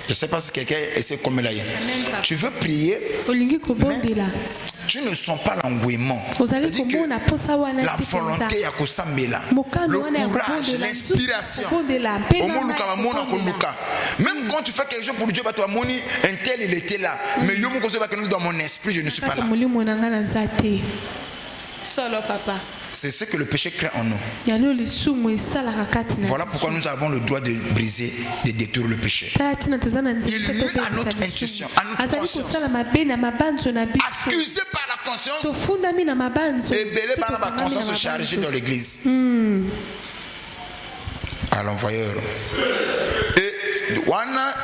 Je ne sais pas si quelqu'un essaie comme là. Tu veux prier, mais tu ne sens pas l'engouement. C'est-à-dire que la volonté à Kosambela, le courage, l'inspiration. Même quand tu fais quelque chose pour Dieu, un tel il était là. Mais dans mon esprit, je ne suis pas là. Solo papa. C'est ce que le péché crée en nous. Voilà pourquoi nous avons le droit de briser, de détruire le péché. Il nuit à notre intuition, à notre conscience. Accusé par la conscience et belé par la conscience chargée dans l'église. À l'envoyeur. Et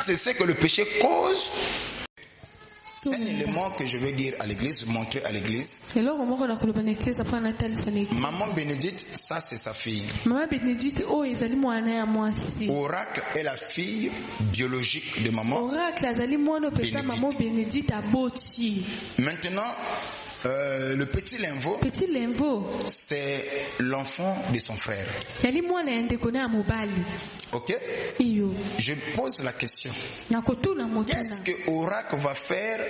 c'est ce que le péché cause. Un élément que je veux dire à l'église, montrer à l'église. Maman Bénédicte, ça c'est sa fille. Oracle est la fille biologique de maman Bénédicte. Maintenant, le petit Limvo, c'est l'enfant de son frère. Ok? Je pose la question. Qu'est-ce que Oracle va faire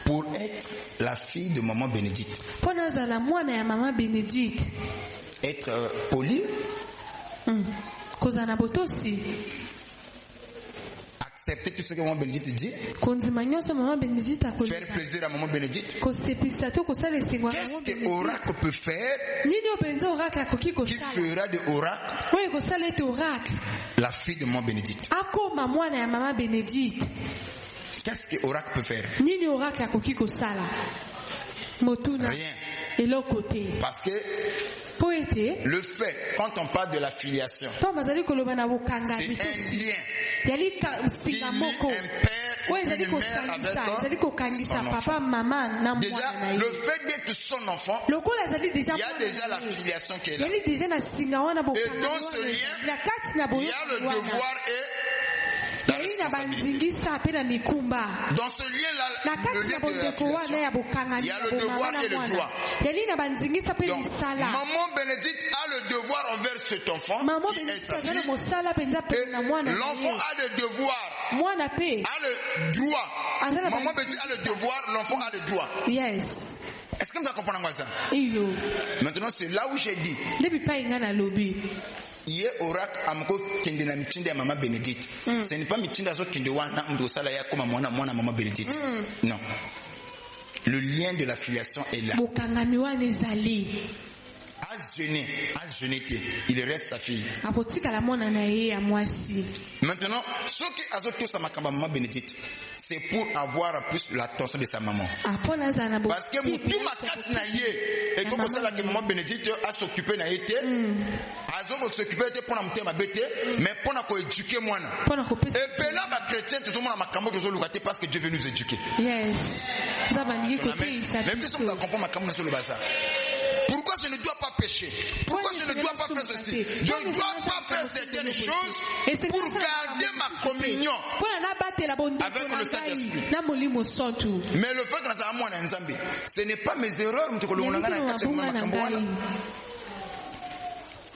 pour être la fille de maman Bénédicte? Être poli? Accepter tout ce que maman Bénédicte dit? Faire plaisir à maman Bénédicte? Qu'est-ce que Oracle peut faire qui fera de Oracle la fille de maman Bénédicte? Qu'est-ce que Oracle peut faire? Rien. Parce que le fait, quand on parle de la filiation, c'est un lien qui lie un père ou une mère avec son enfant. Déjà, le fait d'être son enfant, il y a déjà la filiation qui est là. Et dans ce lien, il y a le devoir et la responsabilité. Dans ce lien-là, le lien de la filiation, il y a le devoir et le droit. Donc, maman Bénédicte a le devoir envers cet enfant qui est sa fille. Et l'enfant a le devoir, a le droit. Maman Bénédicte a le devoir, l'enfant a le droit. Yes. Est-ce que vous comprenez ça? Maintenant, c'est là où j'ai dit. Il y a Oracle amko kende na mitinde ya maman Bénédicte. Ce n'est pas mitinde azo kende wana ndo sala ya koma mwana maman Bénédicte. Non. Le lien de la filiation est là. Il reste sa fille. Maintenant, ce qui a tout ça maman Bénédicte, c'est pour avoir plus l'attention de sa maman. Parce que tout ma casse naïe et comme ça là que maman Bénédicte a s'occupé naïe, a s'occupé pour la monter ma bête, mais pour la éduquer moi. Et ben là, ma chrétien tout le monde a ma cambo de zolugaté parce que Dieu veut nous éduquer. Yes. Même si on comprend ma cambo sur le bazar. Pourquoi je ne dois pas pécher? Pourquoi je ne dois pas faire ceci? Je ne dois pas faire certaines choses pour garder ma communion avec le Saint-Esprit. Mais le fait que ce n'est pas mes erreurs.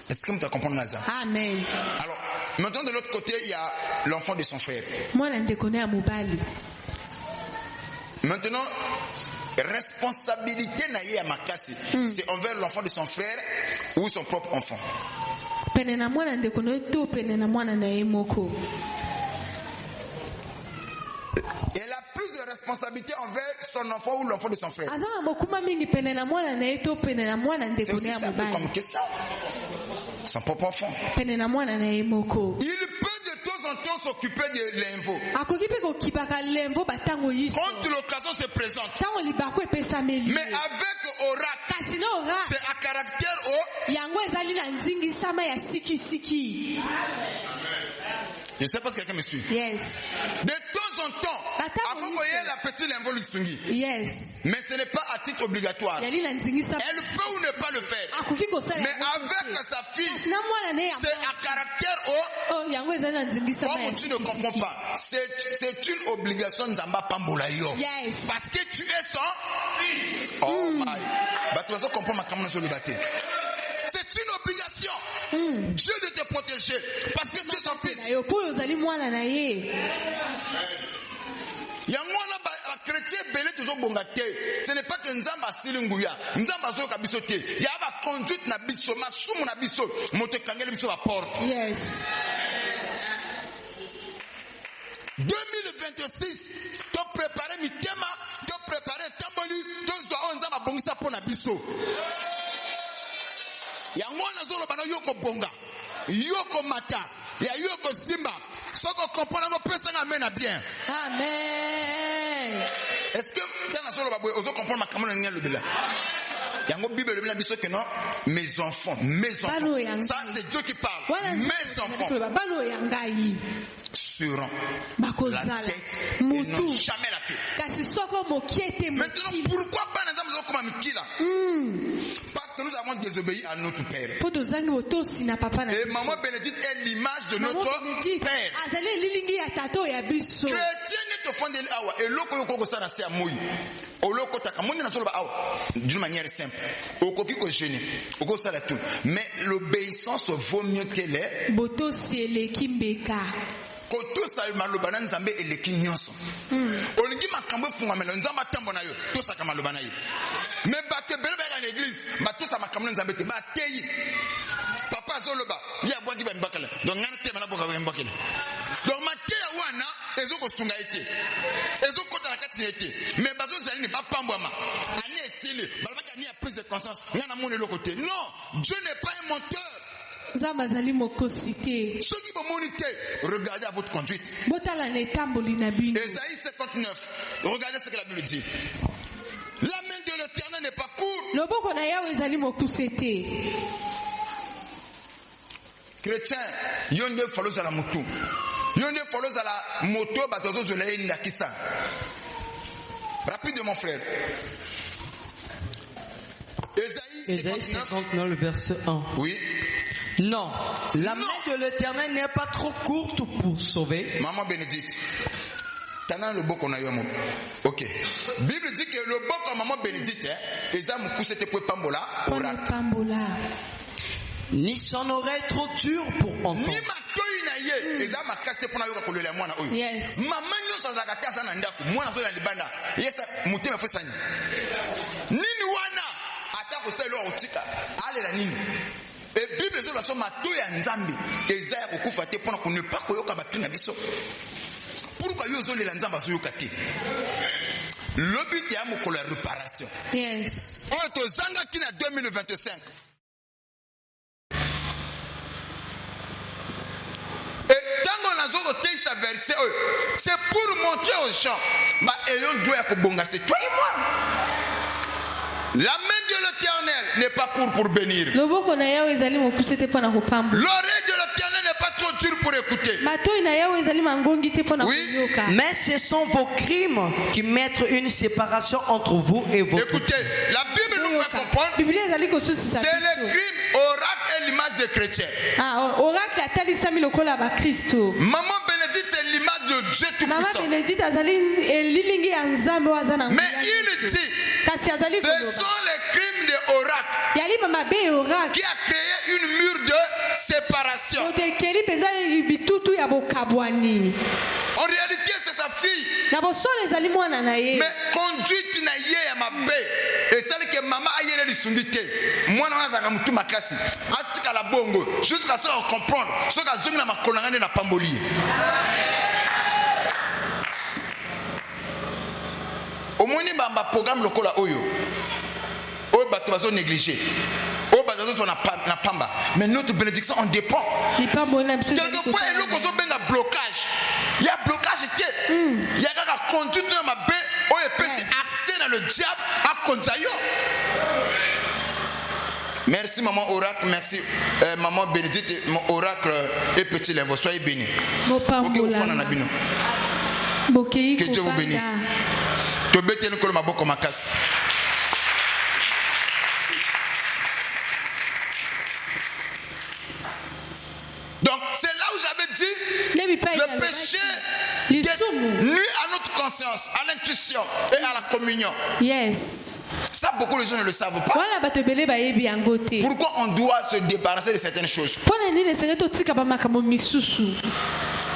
Est-ce que tu comprends ça? Amen. Alors, maintenant de l'autre côté, il y a l'enfant de son frère. Maintenant, responsabilité naïe à Makasi, c'est envers l'enfant de son frère ou son propre enfant. Elle a plus de responsabilité envers son enfant ou l'enfant de son frère. C'est aussi simple comme question. Son propre enfant. Il peut de temps en temps s'occuper de l'invo. Quand l'occasion se présente. Mais avec Oracle, c'est à caractère haut. Je ne sais pas si quelqu'un me suit. Yes. De temps en temps, avant qu'on ait la petite l'invo l'Isungi. Yes. Mais ce n'est pas à titre obligatoire. Elle peut ou ne pas le faire. Mais avec sa fille, c'est à caractère haut. Comme tu ne comprends pas, c'est une obligation Nzamba Pambolayo. Yes. Parce que tu es son. Oh my. Bah tu vas comprendre ma caméra sur le gâté. C'est une obligation. Dieu de te protéger parce que tu es son fils. Yangwana ba chrétien belé toujours bongate. Ce n'est pas que nzamba silinguya, nzamba zo kabiso te. Ya ba conduite na biso, masumu na biso, moto kangeli biso ba porte. Yes. 2026, tu préparer mitema, tu préparer tamboli, tu dois nzamba bongisa pona biso. Yangwana zo bana yoko bonga, yoko mata, ya yoko simba. Soko comprendre ngo pesa nga mena bien. Amen. Est-ce que dans la solo baboy ozo comprendre ma kamona ngel lobela? Yango Bible le biso que non, mes enfants. Ça c'est Dieu qui parle. Mes enfants seront la tête et non jamais la queue. Maintenant pourquoi pas nous avons comme Mikila? Parce que nous avons désobéi à notre père. Et maman Bénédicte est l'image de notre père. Chrétien ne te fondent awa et loko yoko sana se amoyi. Oloko takamoni na solo ba awa d'une manière simple. Okoki ko gêner, oko sala tout. Mais l'obéissance vaut mieux que les boto sele kimbeka. Koto sa maloba na nzambe eleki nyonso. Olingi makambo fungamela nzamba tambo na yo, to saka maloba na yo. Mais bato bele ba na église, bato sa makambo na nzambe te ba teyi. Papa zoloba, ya bwaki ba mbakala. Donc ngana te bana boka ba mbakala. Donc mateya wana ezoko sunga ete. Ezoko kota na kati na ete. Mais bazo zali ne ba pambwama. Ani esile, balabaki ani a prise de conscience. Ngana mone le côté. Non, Dieu n'est pas un menteur. Ceux qui vont moniter, regardez à votre conduite. Ésaïe 59, regardez ce que la Bible dit. La main de l'Éternel n'est pas courte. Chrétien, yonde follows à la moto. Yonde follows à la moto, batozo zolaye nakisa. Rapide mon frère. Ésaïe 59, le verset 1. Oui. Non, la main de l'Éternel n'est pas trop courte pour sauver. Maman Bénédicte, t'as le beau qu'on a eu. Ok. Bible dit que le beau comme maman Bénédicte, les âmes poussent tes poings pambola. Ni son oreille trop dure pour entendre. Ni ma toy les âmes cassé pour n'avoir que le moi na oyo. Yes. Maman nous sans la kata na ndako, moi na zo na libanda. Yes, mutema fa sani. Nini wana atako selo otika. Ale la nini. Et Bible dit que mato ya nzambe ezaya kokufa te pona ko ne pas koyoka ba na biso. Pourquoi yo zo le nzamba zo yoka te? Le but est à la réparation. Yes. On est aux zanga qui na 2025. Et tant qu'on a zo sa verset, c'est pour montrer aux gens, bah ayons doit kobonga c'est toi et moi. La main de l'Éternel n'est pas courte pour bénir. L'oreille de l'Éternel n'est pas trop dure pour écouter. Oui. Mais ce sont vos crimes qui mettent une séparation entre vous et vos. Écoutez, la Bible nous fait comprendre. C'est le crime, oracle et l'image des chrétiens. Maman Bénédicte, c'est l'image de Dieu Tout-Puissant. Mais il dit, ce sont les crimes de oracle qui a créé une mur de séparation. En réalité, c'est sa fille. Mais conduite na ye ya mabe. Et celle que maman a yé les sundité. Moi, on a zaka mutu makasi. Astika la bongo. Jusqu'à ce qu'on comprenne. Ce qu'a zomi na makolangane na pamboli. Au moins, il y a un programme local oyo. Oyo bato bazo négligé. Oyo bato bazo na pamba. Mais notre bénédiction on dépend. Quelquefois, il y a un blocage. Il y a un blocage. Il y a un conduite dans ma baie. Oyo peut accès dans le diable à Konzayo. Merci maman oracle, merci maman Bénédicte, mon oracle et petit lèvre. Soyez bénis. Que Dieu vous bénisse. Donc c'est là où j'avais dit le péché nuit à notre conscience, à l'intuition et à la communion. Yes. Ça, beaucoup de gens ne le savent pas. wana bato ebele bayebi yango te Pourquoi on doit se débarrasser de certaines choses? mpo na nini esengeli totika bamakambo misusu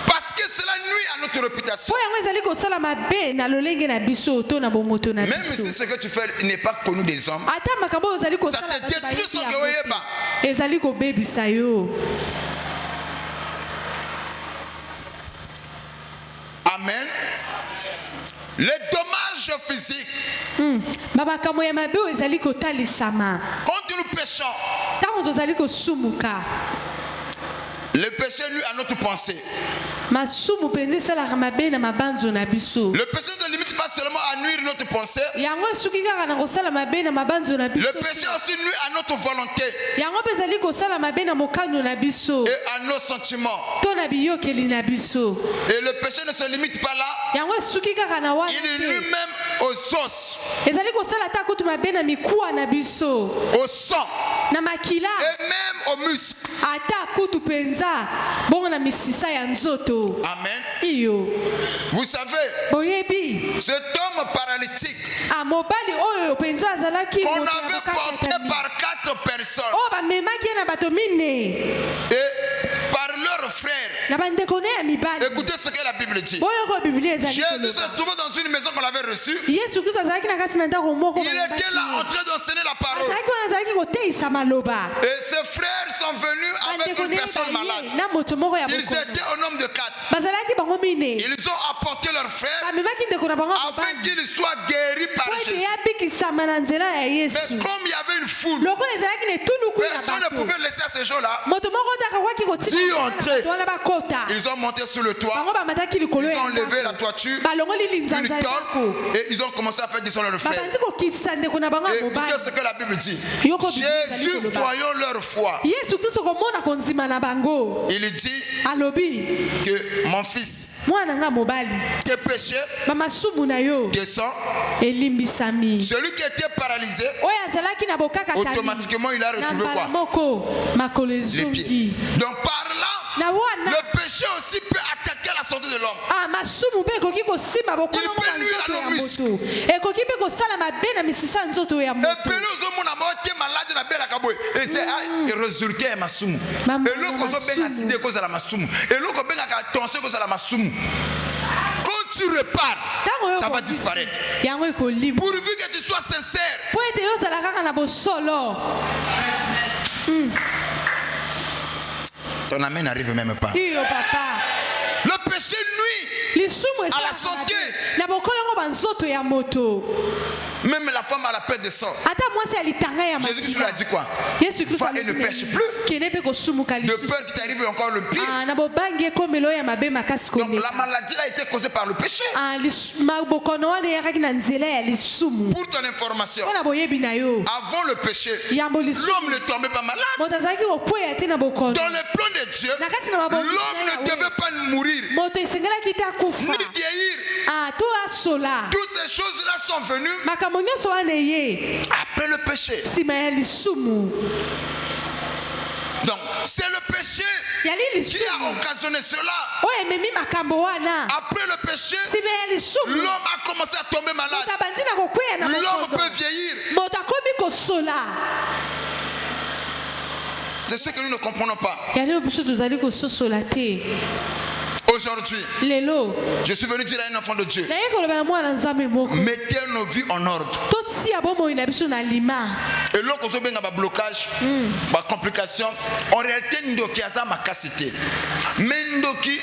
Parce que cela nuit à notre réputation. mpo yango ezali kosala mabe na lolenge na biso to na bomoto na Même biso si ce que tu fais n'est pas connu des hommes, ata makambo oyo ozali ça kosala te bato détruit bayebi sans que yango oyeba. te. ezali kobebisa yo Amen. Les dommages physiques, bamakambo ya mabe oyo ezali kotalisama quand nous péchons, ntango tozali kosumuka le péché nuit à notre pensée. masumu mpenza esalaka mabe na mabanzo na biso Le péché ne limite pas seulement à nuire notre pensée, yango esuki kaka na kosala mabe na mabanzo na biso le péché aussi nuit à notre volonté yango mpe ezali kosala mabe na mokano na biso et à nos sentiments. to na biyokeli na biso Et le péché ne se limite pas là, yango esuki kaka na wana il te nuit même aux os, ezali kosala ata kutu mabe na mikuwa na biso au sang na makila et même aux muscles. ata kutu mpenza bongo na misisa ya nzoto Amen. iyo Vous savez, boyebi cet homme paralytique mobali oyo mpenza azalaki qu'on moto ya avait kokata porté etami. par 4 personnes oyo bamemaki ye na bato mine et par leurs frères. na bandeko ne ya mibali Écoutez ce que la Bible dit. boyoko biblia ezali Jésus koloba. se trouvait dans une maison qu'on avait reçue. yesu kristo azalaki na kati na ndako moko Il était là en train d'enseigner la parole. azalaki wana azalaki koteisa maloba Et ses frères sont venus avec bandeko une ne personne malade. baye na moto moko ya Ils bokono étaient au nombre de 4. bazalaki bango mine Ils ont apporté leur frère bamemaki ndeko na bango afin qu'il soit guéri par po ete Jésus. yabikisama na nzela ya Mais yesu comme il y avait une foule, lokola ezalaki na etuluku ya personne ne bato pouvait laisser à ces gens-là. moto moko te akakwaki Dis entrer. kotika wana bakota Ils ont monté sur le toit, bango bamataki likolo ils ya ont levé la ndako toiture, balongoli une linzanza ya ndako tôle, et ils ont commencé à faire descendre leur frère. babandi kokitisa ndeko na bango Et ya écoutez mobali ce que la Bible dit. Yoko Bible ezali Jésus, koloba. voyons leur foi, yesu kristo komona kondima na bango il dit alobi que mon fils, mwana nga mobali tes péchés bamasumu na yo descend. elimbisami Celui qui était paralysé, oyo azalaki na bokakatali automatiquement il a na retrouvé mbala quoi? moko makolo Les pieds. ezongi Donc par là, na wana le péché aussi peut attaquer la santé de l'homme. masumu mpe ekoki kosimba bokonongo Il peut na nuire à nzoto ya nos moto ekoki mpe kosala mabe na misisa ya nzoto ya Et moto puis nous sommes malade na bela kaboy. Et c'est un résultat masumu. Maman, Et l'autre so benga masumu. sida cause la masumu. Et l'autre benga tension cause la masumu. Quand tu repars, ntango yo ça va kobisi, disparaître. yango ekolimba Pourvu que tu sois sincère. mpo ete yo ozala kaka na bosolo Ton amen n'arrive même pas. iyo papa Le péché nuit. lisumu À la esalaka santé. mabe na bokolongo banzoto ya moto Même la femme a la perte de sang. ata mwasi ya litanga ya Jésus lui a dit quoi? yesu kristo Va et ne pêche plus. kende mpe kosumuka De lisusu peur qu'il t'arrive encore le pire. na bobangi ekomelo ya mabe makasi Donc la koleka maladie a été causée par le péché. bokono wana eyakaki na nzela ya lisumu Pour ton information, mpo na boyebi na yo avant le péché, yambo lisumu l'homme ne tombait pas malade. moto azalaki kokweya te na bokono Dans le plan de Dieu, na kati na mabongisi l'homme na ne Yawe, devait pas mourir, moto esengelaki te akufa ni vieillir. to asola Toutes ces choses-là sont venues makambo nyonso wana eye après le péché. nsima ya lisumu Donc, c'est le péché yali qui a lisumu occasionné cela. oyo ememi makambo wana Après le péché, nsima ya lisumu l'homme a commencé à tomber malade. moto abandi na kokweya na L'homme mokono peut vieillir. moto akomi kosola C'est ce que nous ne comprenons pas. yali biso tozali kososola te Aujourd'hui, lelo je suis venu dire à un enfant de Dieu, naye koloba ya mwana nzambe moko mettez nos vies en ordre. totia bomoi na biso na lima Et là, quand on a un blocage, une complication, en réalité, Ndoki a ma capacité. Mais Ndoki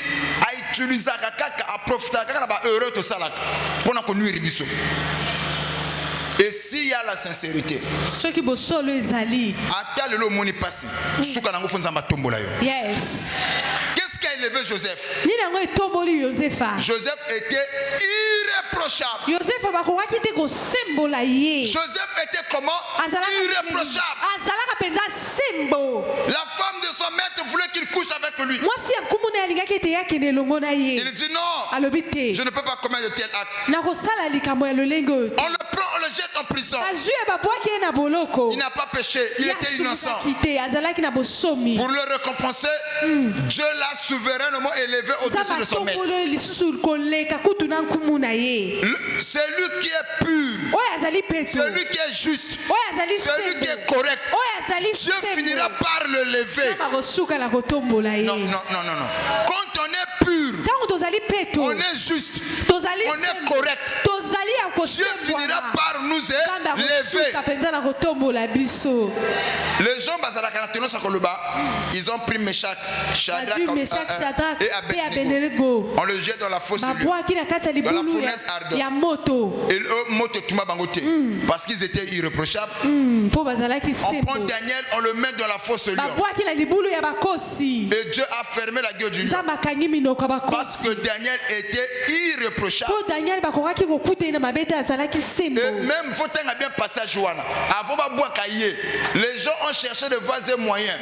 a utilisé à profiter de heureux de ça pour nous conduire. Et s'il y a la sincérité, soki bosolo ezali ata lelo moni pasi, suka nango fonza matombola yo. yes Qu'est-ce qui a élevé Joseph? nini yango etomboli yosefa Joseph était irréprochable. yosefa bakokaki te kosembola ye Joseph était comment? Irréprochable. azalaka mpenza sembo La femme de son maître voulait qu'il couche avec lui. mwasi ya nkumu na alingaki ete ye akende elongo na ye Il dit non, alobi te je ne peux pas commettre de tel acte. nakosala likambo ya lolenge oyo te On le prend, on le jette en prison. prison. Il n'a pas péché, il était innocent. Pour le récompenser, Dieu l'a souverainement élevé au-dessus de son maître. Celui qui est pur, celui qui est juste, celui qui est correct, Dieu finira par le lever. Non. Quand on est pur, on est juste, on est correct, Dieu finira par nous élever. Les gens ils ont pris Meshach, Shadrach et Abednego. On le jette dans la fosse de lieu, dans la fournaise ardente. Et eux, parce qu'ils étaient irréprochables. On prend Daniel, on le met dans la fosse de lieu. Et Dieu a fermé la gueule du lion. Parce que Daniel était irréprochable. Et même, il faut bien passer à Joanna. Avant de boire cahier, les gens ont cherché de voies moyens.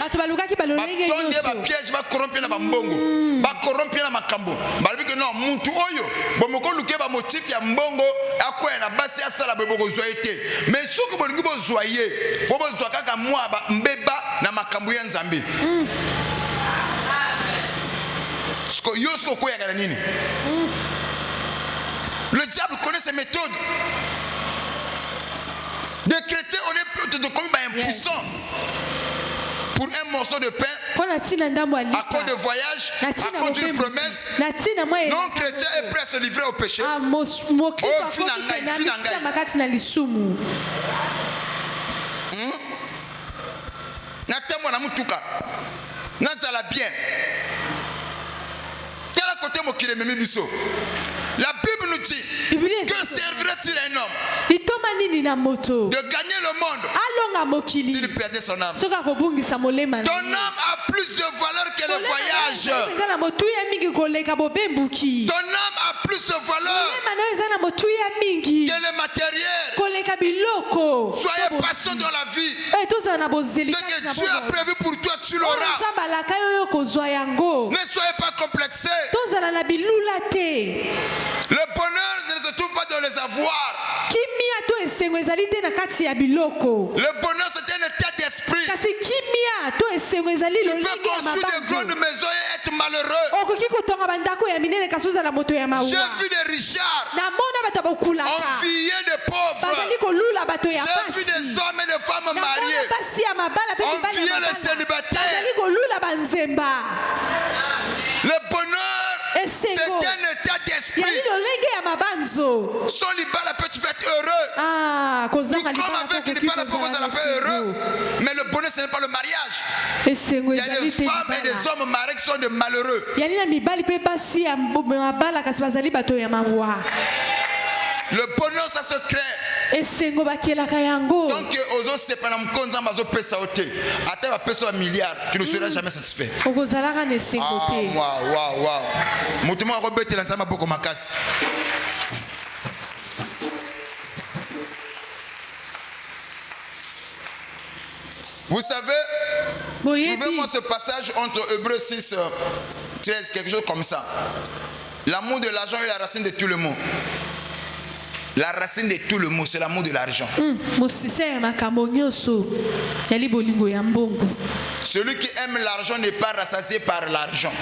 Piège va corrompre la mbongo, va corrompre la makambo. Malgré que non, muntu oyo, bomoko luke ba motif ya mbongo, akwa na basi asala beboko zoyete. Mais soki bolingi bo zoyer, faut bo zoaka ka mwa ba mbeba na makambo ya Nzambe. Sko yosko ko ya kana nini? Le diable connaît ses méthodes. Des chrétiens, on est de combien impuissants pour un morceau de pain, à cause de voyage, à cause d'une promesse. Non chrétien est prêt à se livrer au péché. La Bible nous dit que servirait-il un homme de gagner le monde s'il perdait son âme? Ton âme a plus de valeur que le voyage. Ton âme a plus de valeur que le matériel. Soyez patient dans la vie. Ce que Dieu a prévu pour toi, tu l'auras. Ne soyez pas complexés. Le bonheur ne se trouve pas dans les avoirs. Le bonheur, c'est un état d'esprit. Tu peux construire des grandes maisons et être malheureux. J'ai vu des richards envier des pauvres. J'ai vu des hommes et des femmes mariés envier les célibataires. Le bonheur, c'est un état d'esprit. Sans l'ibala, tu peux être heureux. Comme avec l'ibala, vous allez faire heureux. Mais le bonheur, ce n'est pas le mariage. Il y a des femmes et des hommes mariés qui sont des malheureux. Le bonheur, ça se crée. Donc, aux autres, c'est pas un konza mazo pesa ote. Ata va pesa un milliard, tu ne seras jamais satisfait. Waouh. Mutuma robete la sama boko makasi. Vous savez, trouvez-moi ce passage entre Hébreux 6, 13, quelque chose comme ça. L'amour de l'argent est la racine de tout le mot. La racine de tout le mot, c'est l'amour de l'argent. Celui qui aime l'argent n'est pas rassasié par l'argent.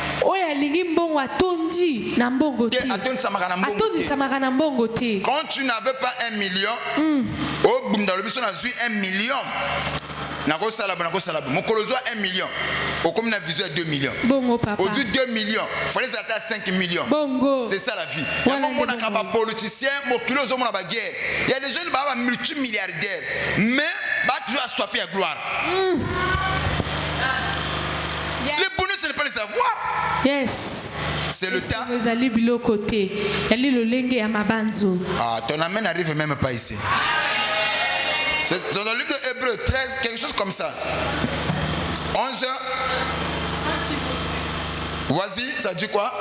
Quand tu n'avais pas 1 million, au Bundalobis, on a vu 1 million. Mon coloso a 1 million. Au comme on a visé à 2 millions. Au-dessus de 2 millions, il fallait s'attendre à 5 millions. C'est ça la vie. Il y a des politiciens, il y a des jeunes multimilliardaires, mais tu as soif à gloire. Le bonheur, ce n'est pas le savoir. Yes. C'est le temps. Ton amène n'arrive même pas ici. C'est dans le livre de Hébreux 13, quelque chose comme ça. 11. Vas-y, ça dit quoi?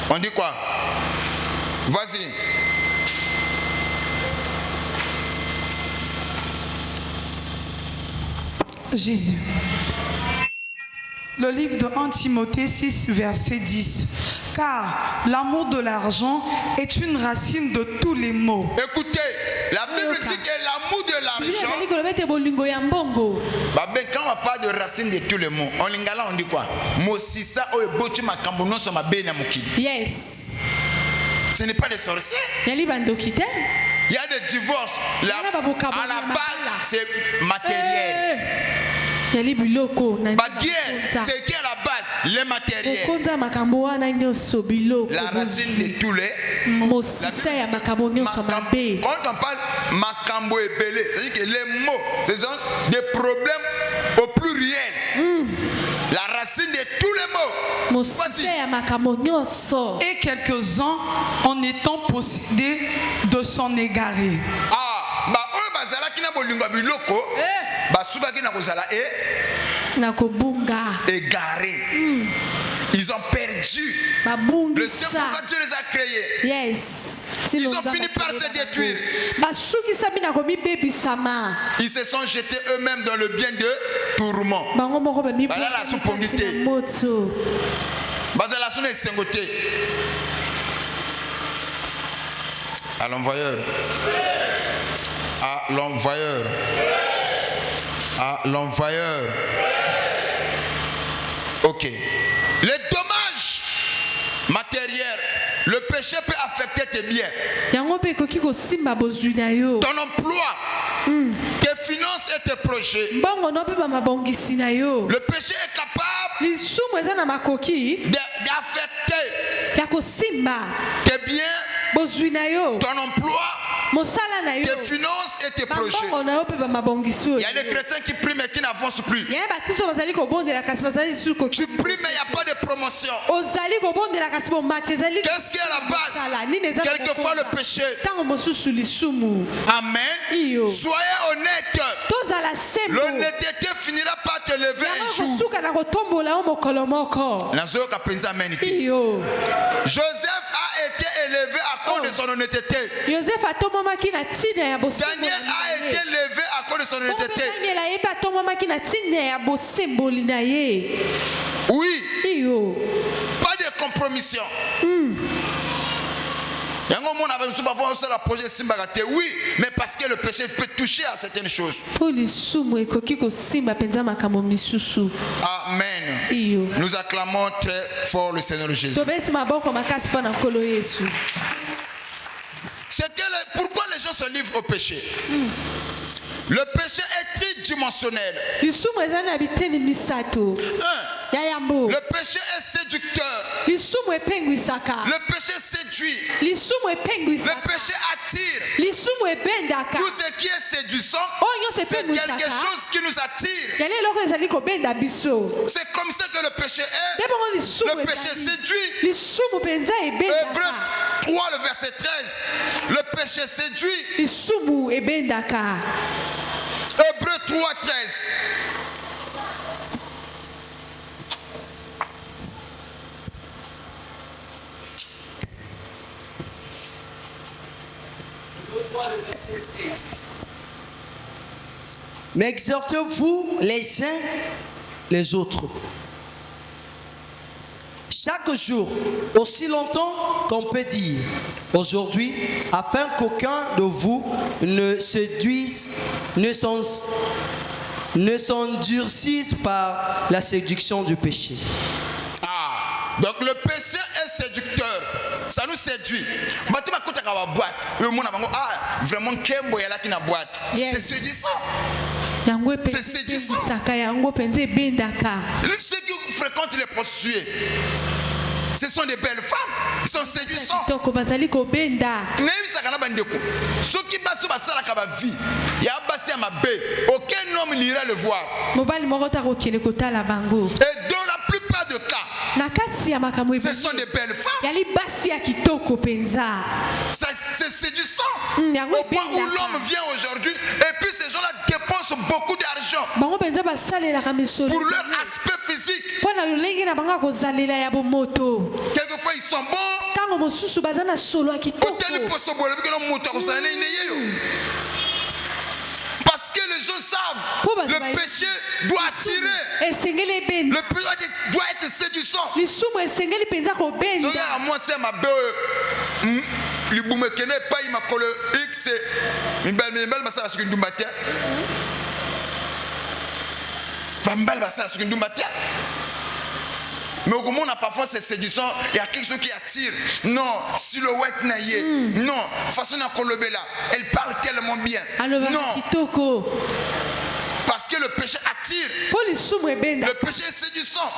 On dit quoi? Vas-y. Jésus. Le livre de 1 Timothée 6, verset 10. Car l'amour de l'argent est une racine de tous les maux. Écoutez, la Bible dit que l'amour de l'argent, ben, quand on parle de racine de tous les mots, en lingala on dit quoi? Yes. Ce n'est pas des sorciers. Il y a des divorces. À la base, c'est matériel. La guerre, c'est qui à la base? Les matériels. La racine de tous les. Quand on parle makambo et belé, c'est-à-dire que les mots, ce sont des problèmes au pluriel. La racine de tous les mots. Et quelques-uns en étant possédés de s'en égarer. Ah, bah eux bazala qui n'a pas lingua biloko, bah souvent qui n'a pas zala égaré. Ils ont perdu le Dieu pourquoi Dieu les a créés. Yes. Ils ont fini par se détruire. Ils se sont jetés eux-mêmes dans le bien de tourment. Voilà la soupongité. Bazala sonne sengoté. À l'envoyeur. À l'envoyeur. À l'envoyeur. Ok. Les dommages matériels, le péché peut affecter tes biens. Ton emploi, tes finances et tes projets. Le péché est capable d'affecter tes biens, ton emploi, tes finances et tes projets. Il y a des chrétiens qui prient mais qui n'avancent plus. Tu pries mais il n'y a pas de promotion. Qu'est-ce qui est à la base? Quelquefois le péché. Amen. Soyez honnête. L'honnêteté finira par te lever un jour. Joseph a été élevé à cause de son honnêteté. Daniel a été élevé à cause de son honnêteté. Oui. Pas de compromission. Oui, mais parce que le péché peut toucher à certaines choses. Amen. Nous acclamons très fort le Seigneur Jésus. Pourquoi les gens se livrent au péché? Le péché est tridimensionnel. Le péché est séducteur. Le péché séduit. Le péché attire. Tout ce qui est séduisant, c'est quelque chose qui nous attire. C'est comme ça que le péché est. Le péché séduit. Hébreux 3, le verset 13. Le péché séduit. Hébreux 3, 13. Mais exhortez-vous les uns les autres chaque jour, aussi longtemps qu'on peut dire aujourd'hui, afin qu'aucun de vous ne s'endurcisse par la séduction du péché. Ah, donc le péché est séducteur. Ça nous séduit. Vraiment, c'est séduisant. C'est séduisant. Ceux qui fréquentent les prostituées, ce sont des belles femmes. Ils sont séduisants. Ceux qui passent sur la vie, il y a aucun homme n'ira le voir. Et dans la plupart des cas, ce sont des belles femmes. C'est séduisant. Au point où l'homme vient aujourd'hui, et puis ces gens-là dépensent beaucoup d'argent pour leur aspect physique. Quelquefois ils sont bons. Parce que les gens savent Le péché doit attirer. Le péché doit être séduisant. Moi, c'est ma belle. Le boumekene pas il m'a collé X. Mimbel masala sur une dumbatia. Bambal masala sur une dumbatia. Mais au moment on a parfois ces séductions, il y a quelque chose qui attire. Non, silhouette naïe. Non, façon à kolobela. Elle parle tellement bien. Non. Parce que le péché attire. Le péché est séduisant.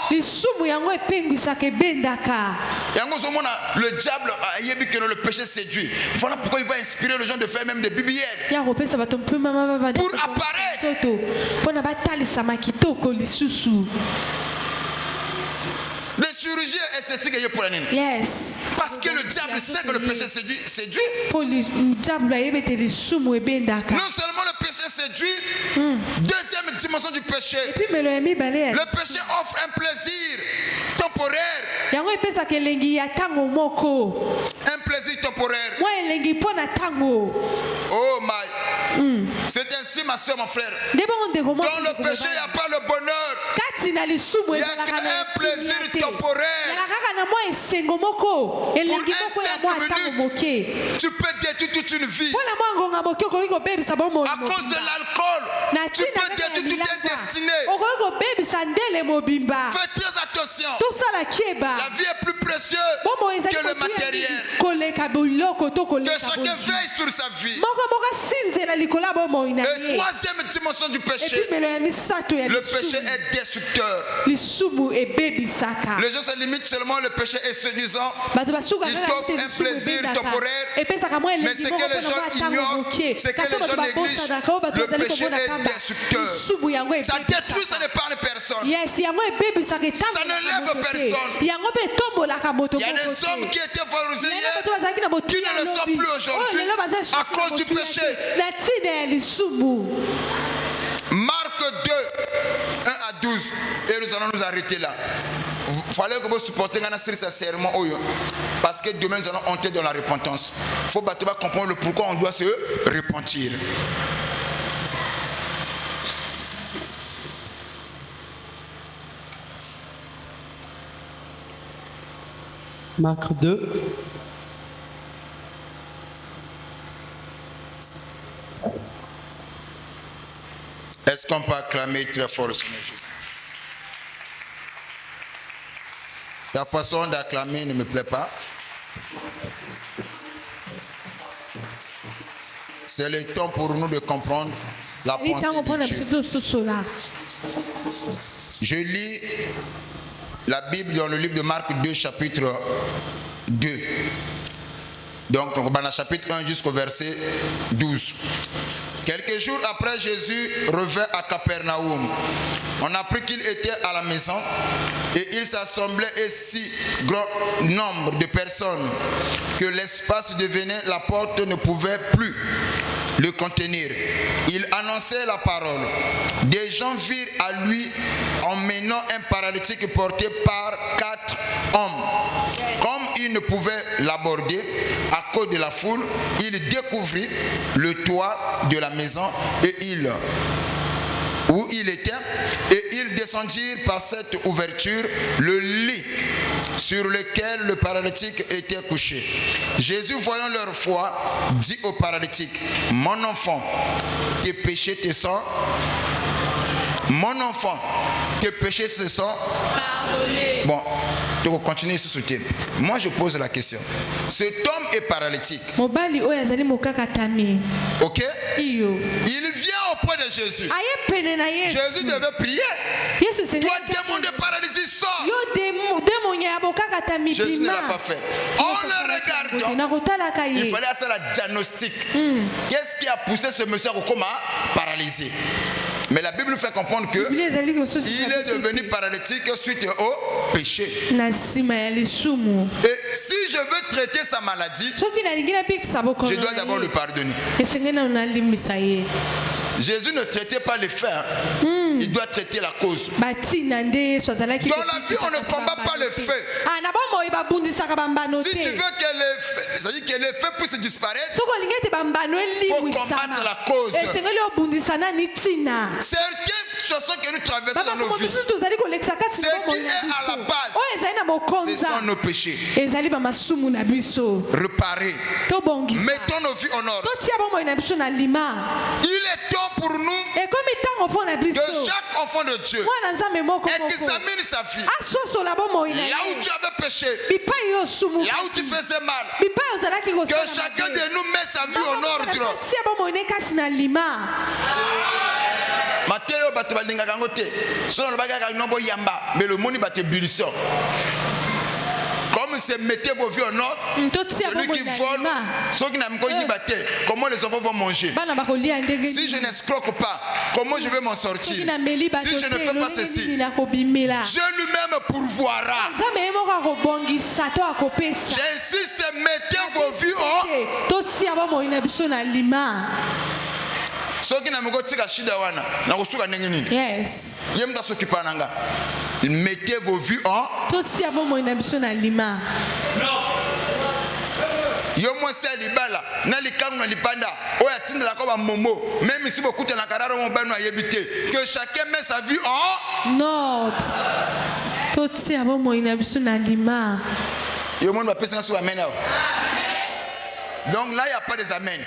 Le diable a dit que le péché séduit. Voilà pourquoi il va inspirer les gens de faire même des biblières. Pour apparaître. Le chirurgien est esthétique pour l'année. Yes. Parce que le diable sait que le péché séduit. Non seulement le péché séduit, deuxième dimension du péché. Le péché offre un plaisir temporaire. Un plaisir temporaire. Oh my. C'est ainsi ma soeur, mon frère. Dans le péché, il n'y a pas le bonheur. Il n'y a qu'un plaisir temporaire. Pour un 5 minutes, tu peux détruire toute une vie. À cause de l'alcool, tu peux détruire toute une destinée. Fais très attention. La vie est plus précieuse que le matériel. Que chacun veille sur sa vie. Et troisième dimension du péché, le péché est destructeur. Les gens se limitent seulement le péché est séduisant. Il t'offre un plaisir temporaire. Mais ce que les gens ignorent, c'est que les gens négligent. Le péché est destructeur. Ça détruit, ça n'épargne personne. Ça ne lève personne. Il y a des hommes qui étaient valorisés hier, qui ne le sont plus aujourd'hui à cause du péché. Marc 2, 1 à 12. Et nous allons nous arrêter là. Il fallait que vous supportiez un série sincèrement. Parce que demain nous allons entrer dans la repentance. Il faut comprendre le pourquoi on doit se repentir. Marc 2. Est-ce qu'on peut acclamer très fort le Seigneur Jésus? La façon d'acclamer ne me plaît pas. C'est le temps pour nous de comprendre la pensée de Dieu. Je lis la Bible dans le livre de Marc 2, chapitre 2. Donc, dans le chapitre 1 jusqu'au verset 12. Quelques jours après, Jésus revint à Capernaum. On apprit qu'il était à la maison et il s'assemblait et si grand nombre de personnes que l'espace devenait, la porte ne pouvait plus le contenir. Il annonçait la parole. Des gens virent à lui emmenant un paralytique porté par 4 hommes. Comme il ne pouvait l'aborder à cause de la foule, il découvrit le toit de la maison où il était, et ils descendirent par cette ouverture le lit sur lequel le paralytique était couché. Jésus, voyant leur foi, dit au paralytique: mon enfant, tes péchés te sont pardonnés. Bon, tu vas continuer ce soutien. Moi, je pose la question. Cet homme est paralytique. Ok? Il vient auprès de Jésus. Jésus devait prier. Toi, démon de paralysie, sors. Jésus ne l'a pas fait. En le regardant, il fallait faire la diagnostic. Qu'est-ce qui a poussé ce monsieur à paralyser? Mais la Bible nous fait comprendre que il est devenu paralytique suite au péché. Et si je veux traiter sa maladie, je dois d'abord le pardonner. Jésus ne traitait pas les faits, hein. Il doit traiter la cause. Dans la vie, on ne combat pas les faits. Si tu veux que les faits puissent disparaître, il faut combattre la cause. Certaines choses que nous traversons dans nos vies, ce qui est à la base, ce sont nos péchés. Réparer. Mettons nos vies en ordre. Il est temps pour nous que chaque enfant de Dieu examine sa vie. Là où tu avais péché, là où tu faisais mal, que chacun de nous met sa vie en ordre. Mathéo bato balinga kangote, selon le bagage nombo yamba, mais le monde batte ébullition. Comme c'est mettez vos vies en ordre, celui qui vole, ceux qui n'aiment pas y battre, comment les enfants vont manger? Si je n'escroque pas, comment je vais m'en sortir? Si je ne fais pas ceci, Dieu lui-même pourvoira. J'insiste, mettez vos vies en ordre. Yes. Mettez vos vues en. Yo moi c'est libala na likangu lipanda oya tinda la koba momo même si beaucoup na kararo mo banu ayebité que chacun met sa vie en non toti abo mo ina biso na lima yo monde va penser sur amen. Donc là il y a pas des amen.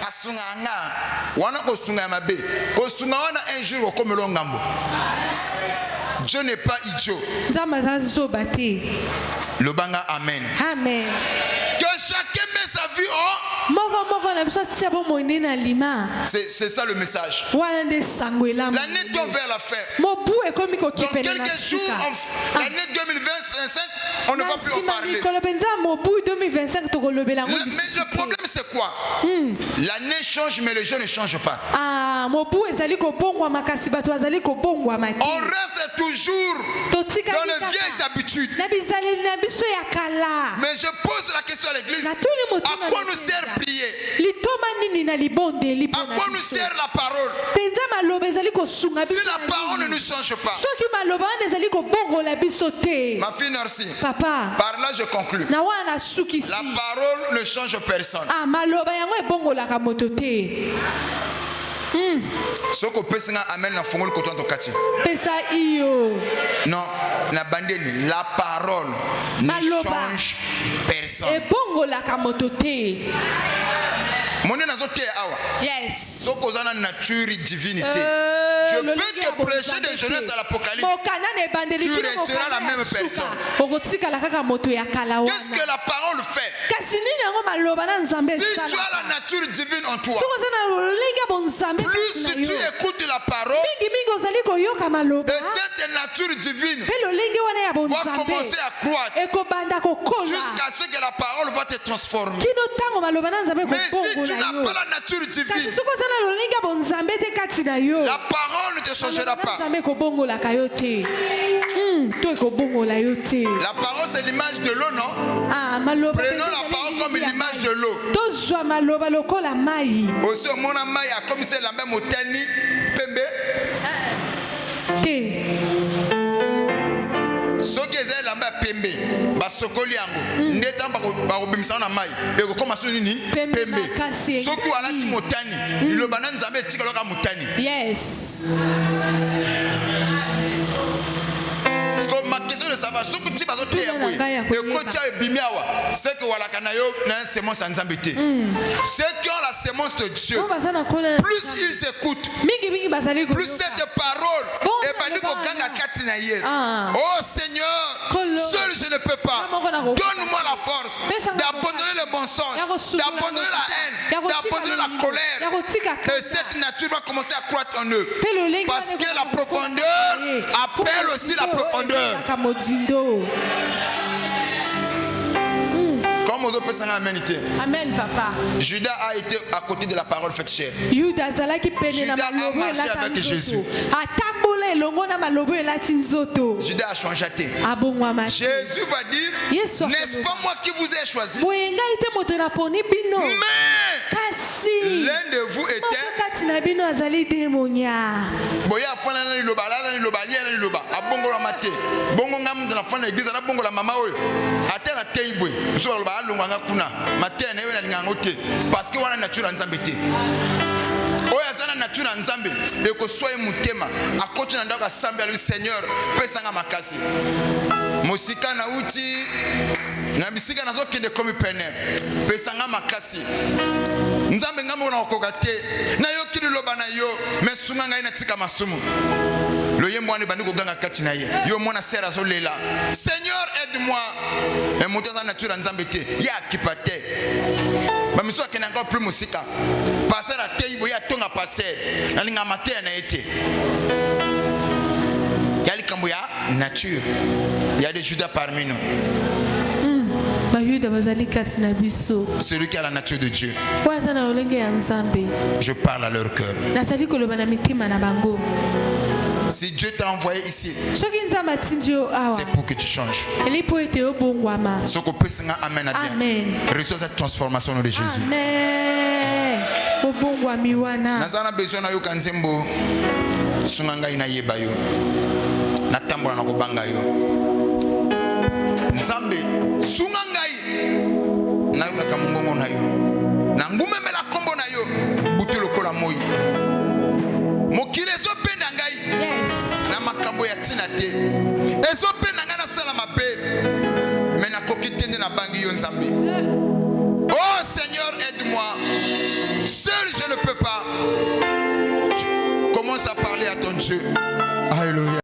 Asunganga wana ko sunga mabe ko sunga wana un jour comme longambo. Dieu n'est pas idiot. Le banga amen. Amen. Que chacun met sa vie en. C'est ça le message. L'année tourne vers la fin. Dans quelques jours, l'année 2025, on ne va plus en parler. Mais le problème c'est quoi? L'année change mais les gens ne changent pas. On reste toujours dans les vieilles habitudes. Mais je pose la question à l'église. À quoi nous sert prier? À quoi nous sert la parole? Si la parole ne nous change pas. Ma fille Narcy, par là je conclue. La parole ne change personne. Ce que personne amène la fongole que toi kati. Non, la bandeli, la parole ne change personne. Yes. Donc aux ana nature divinité. Je peux te prêcher de Genèse à l'Apocalypse. Tu resteras la même personne. Qu'est-ce que la parole fait? Si tu as la nature divine en toi, plus tu écoutes la parole, et cette nature divine va commencer à croître jusqu'à ce que la parole va te transformer. Mais si tu n'as pas la nature divine, la parole ne te changera pas. La parole c'est l'image de l'eau, non? Prenons la parole comme l'image de l'eau. Aussi au monde amai a comme c'est la même motani pembe. Soki ezali lamba pembe basokoli yango ndeta bakobimisa na mai ekokoma so nini pembe soki alati motani liloba na nzambe etika loka motani. Yes. Ma question de savoir ce que tu vas te dire c'est que voilà canayo na semence sans embêter. Ceux qui ont la semence de Dieu, plus ils écoutent, plus cette parole est bandit au ganga katinaye. Oh Seigneur, seul je ne peux pas. Donne-moi la force d'abandonner le mensonge, d'abandonner la haine, d'abandonner la colère. Et cette nature va commencer à croître en eux. Parce que la profondeur appelle aussi la profondeur. Comme aux autres personnes aménité. Amen, papa. Judas a été à côté de la parole faite chair. Judas a marché avec Jésus. Judas a changé. Jésus va dire, n'est-ce pas moi qui vous ai choisi? Mais L'un de vous était kati na bino azali démonia. boya fana na liloba la na liloba lia na liloba abongola mate bongo ngam na fana église na bongola mama oyo ata na teibwe so loba alonga ngakuna mate na yo na ngango te parce que wana nature nzambe te oya zana nature nzambe eko soye mutema akoti na ndaka sambe ali Seigneur pesanga makasi musika na uti na bisika nazo kende komi pene pesanga makasi nzambe ngambo na okokate na yo kili loba na yo mesunga ngai na tika masumu lo ye mwana bandi koganga kati na ye yo mwana sera zo lela Seigneur aide-moi et motoza nature nzambe te ya kipate ba miso akena encore plus musika passer a teibo ya tonga passer na linga mater na ete ya likambo ya nature il y a des judas parmi nous. Celui qui a la nature de Dieu. Je parle à leur cœur. Si Dieu t'a envoyé ici, c'est pour que tu changes. Ce qu'on peut dire amen à bien. Reçois cette transformation au nom de Jésus. Amen. Nazana besoin na yo kanzembo sunganga ina yeba yo. Natambola na kobanga yo. Nzambe sungangai na yo kaka mbongo na yo. Na ngumemela kombo na yo butu lokola moi. Mokile zo penda ngai. Yes. Na makambo ya tina te. Ezo penda ngai na sala mabe. Mais na kokitende na bangi yo nzambe. Oh Seigneur, aide-moi. Seul je ne peux pas. Commence à parler à ton Dieu. Alléluia.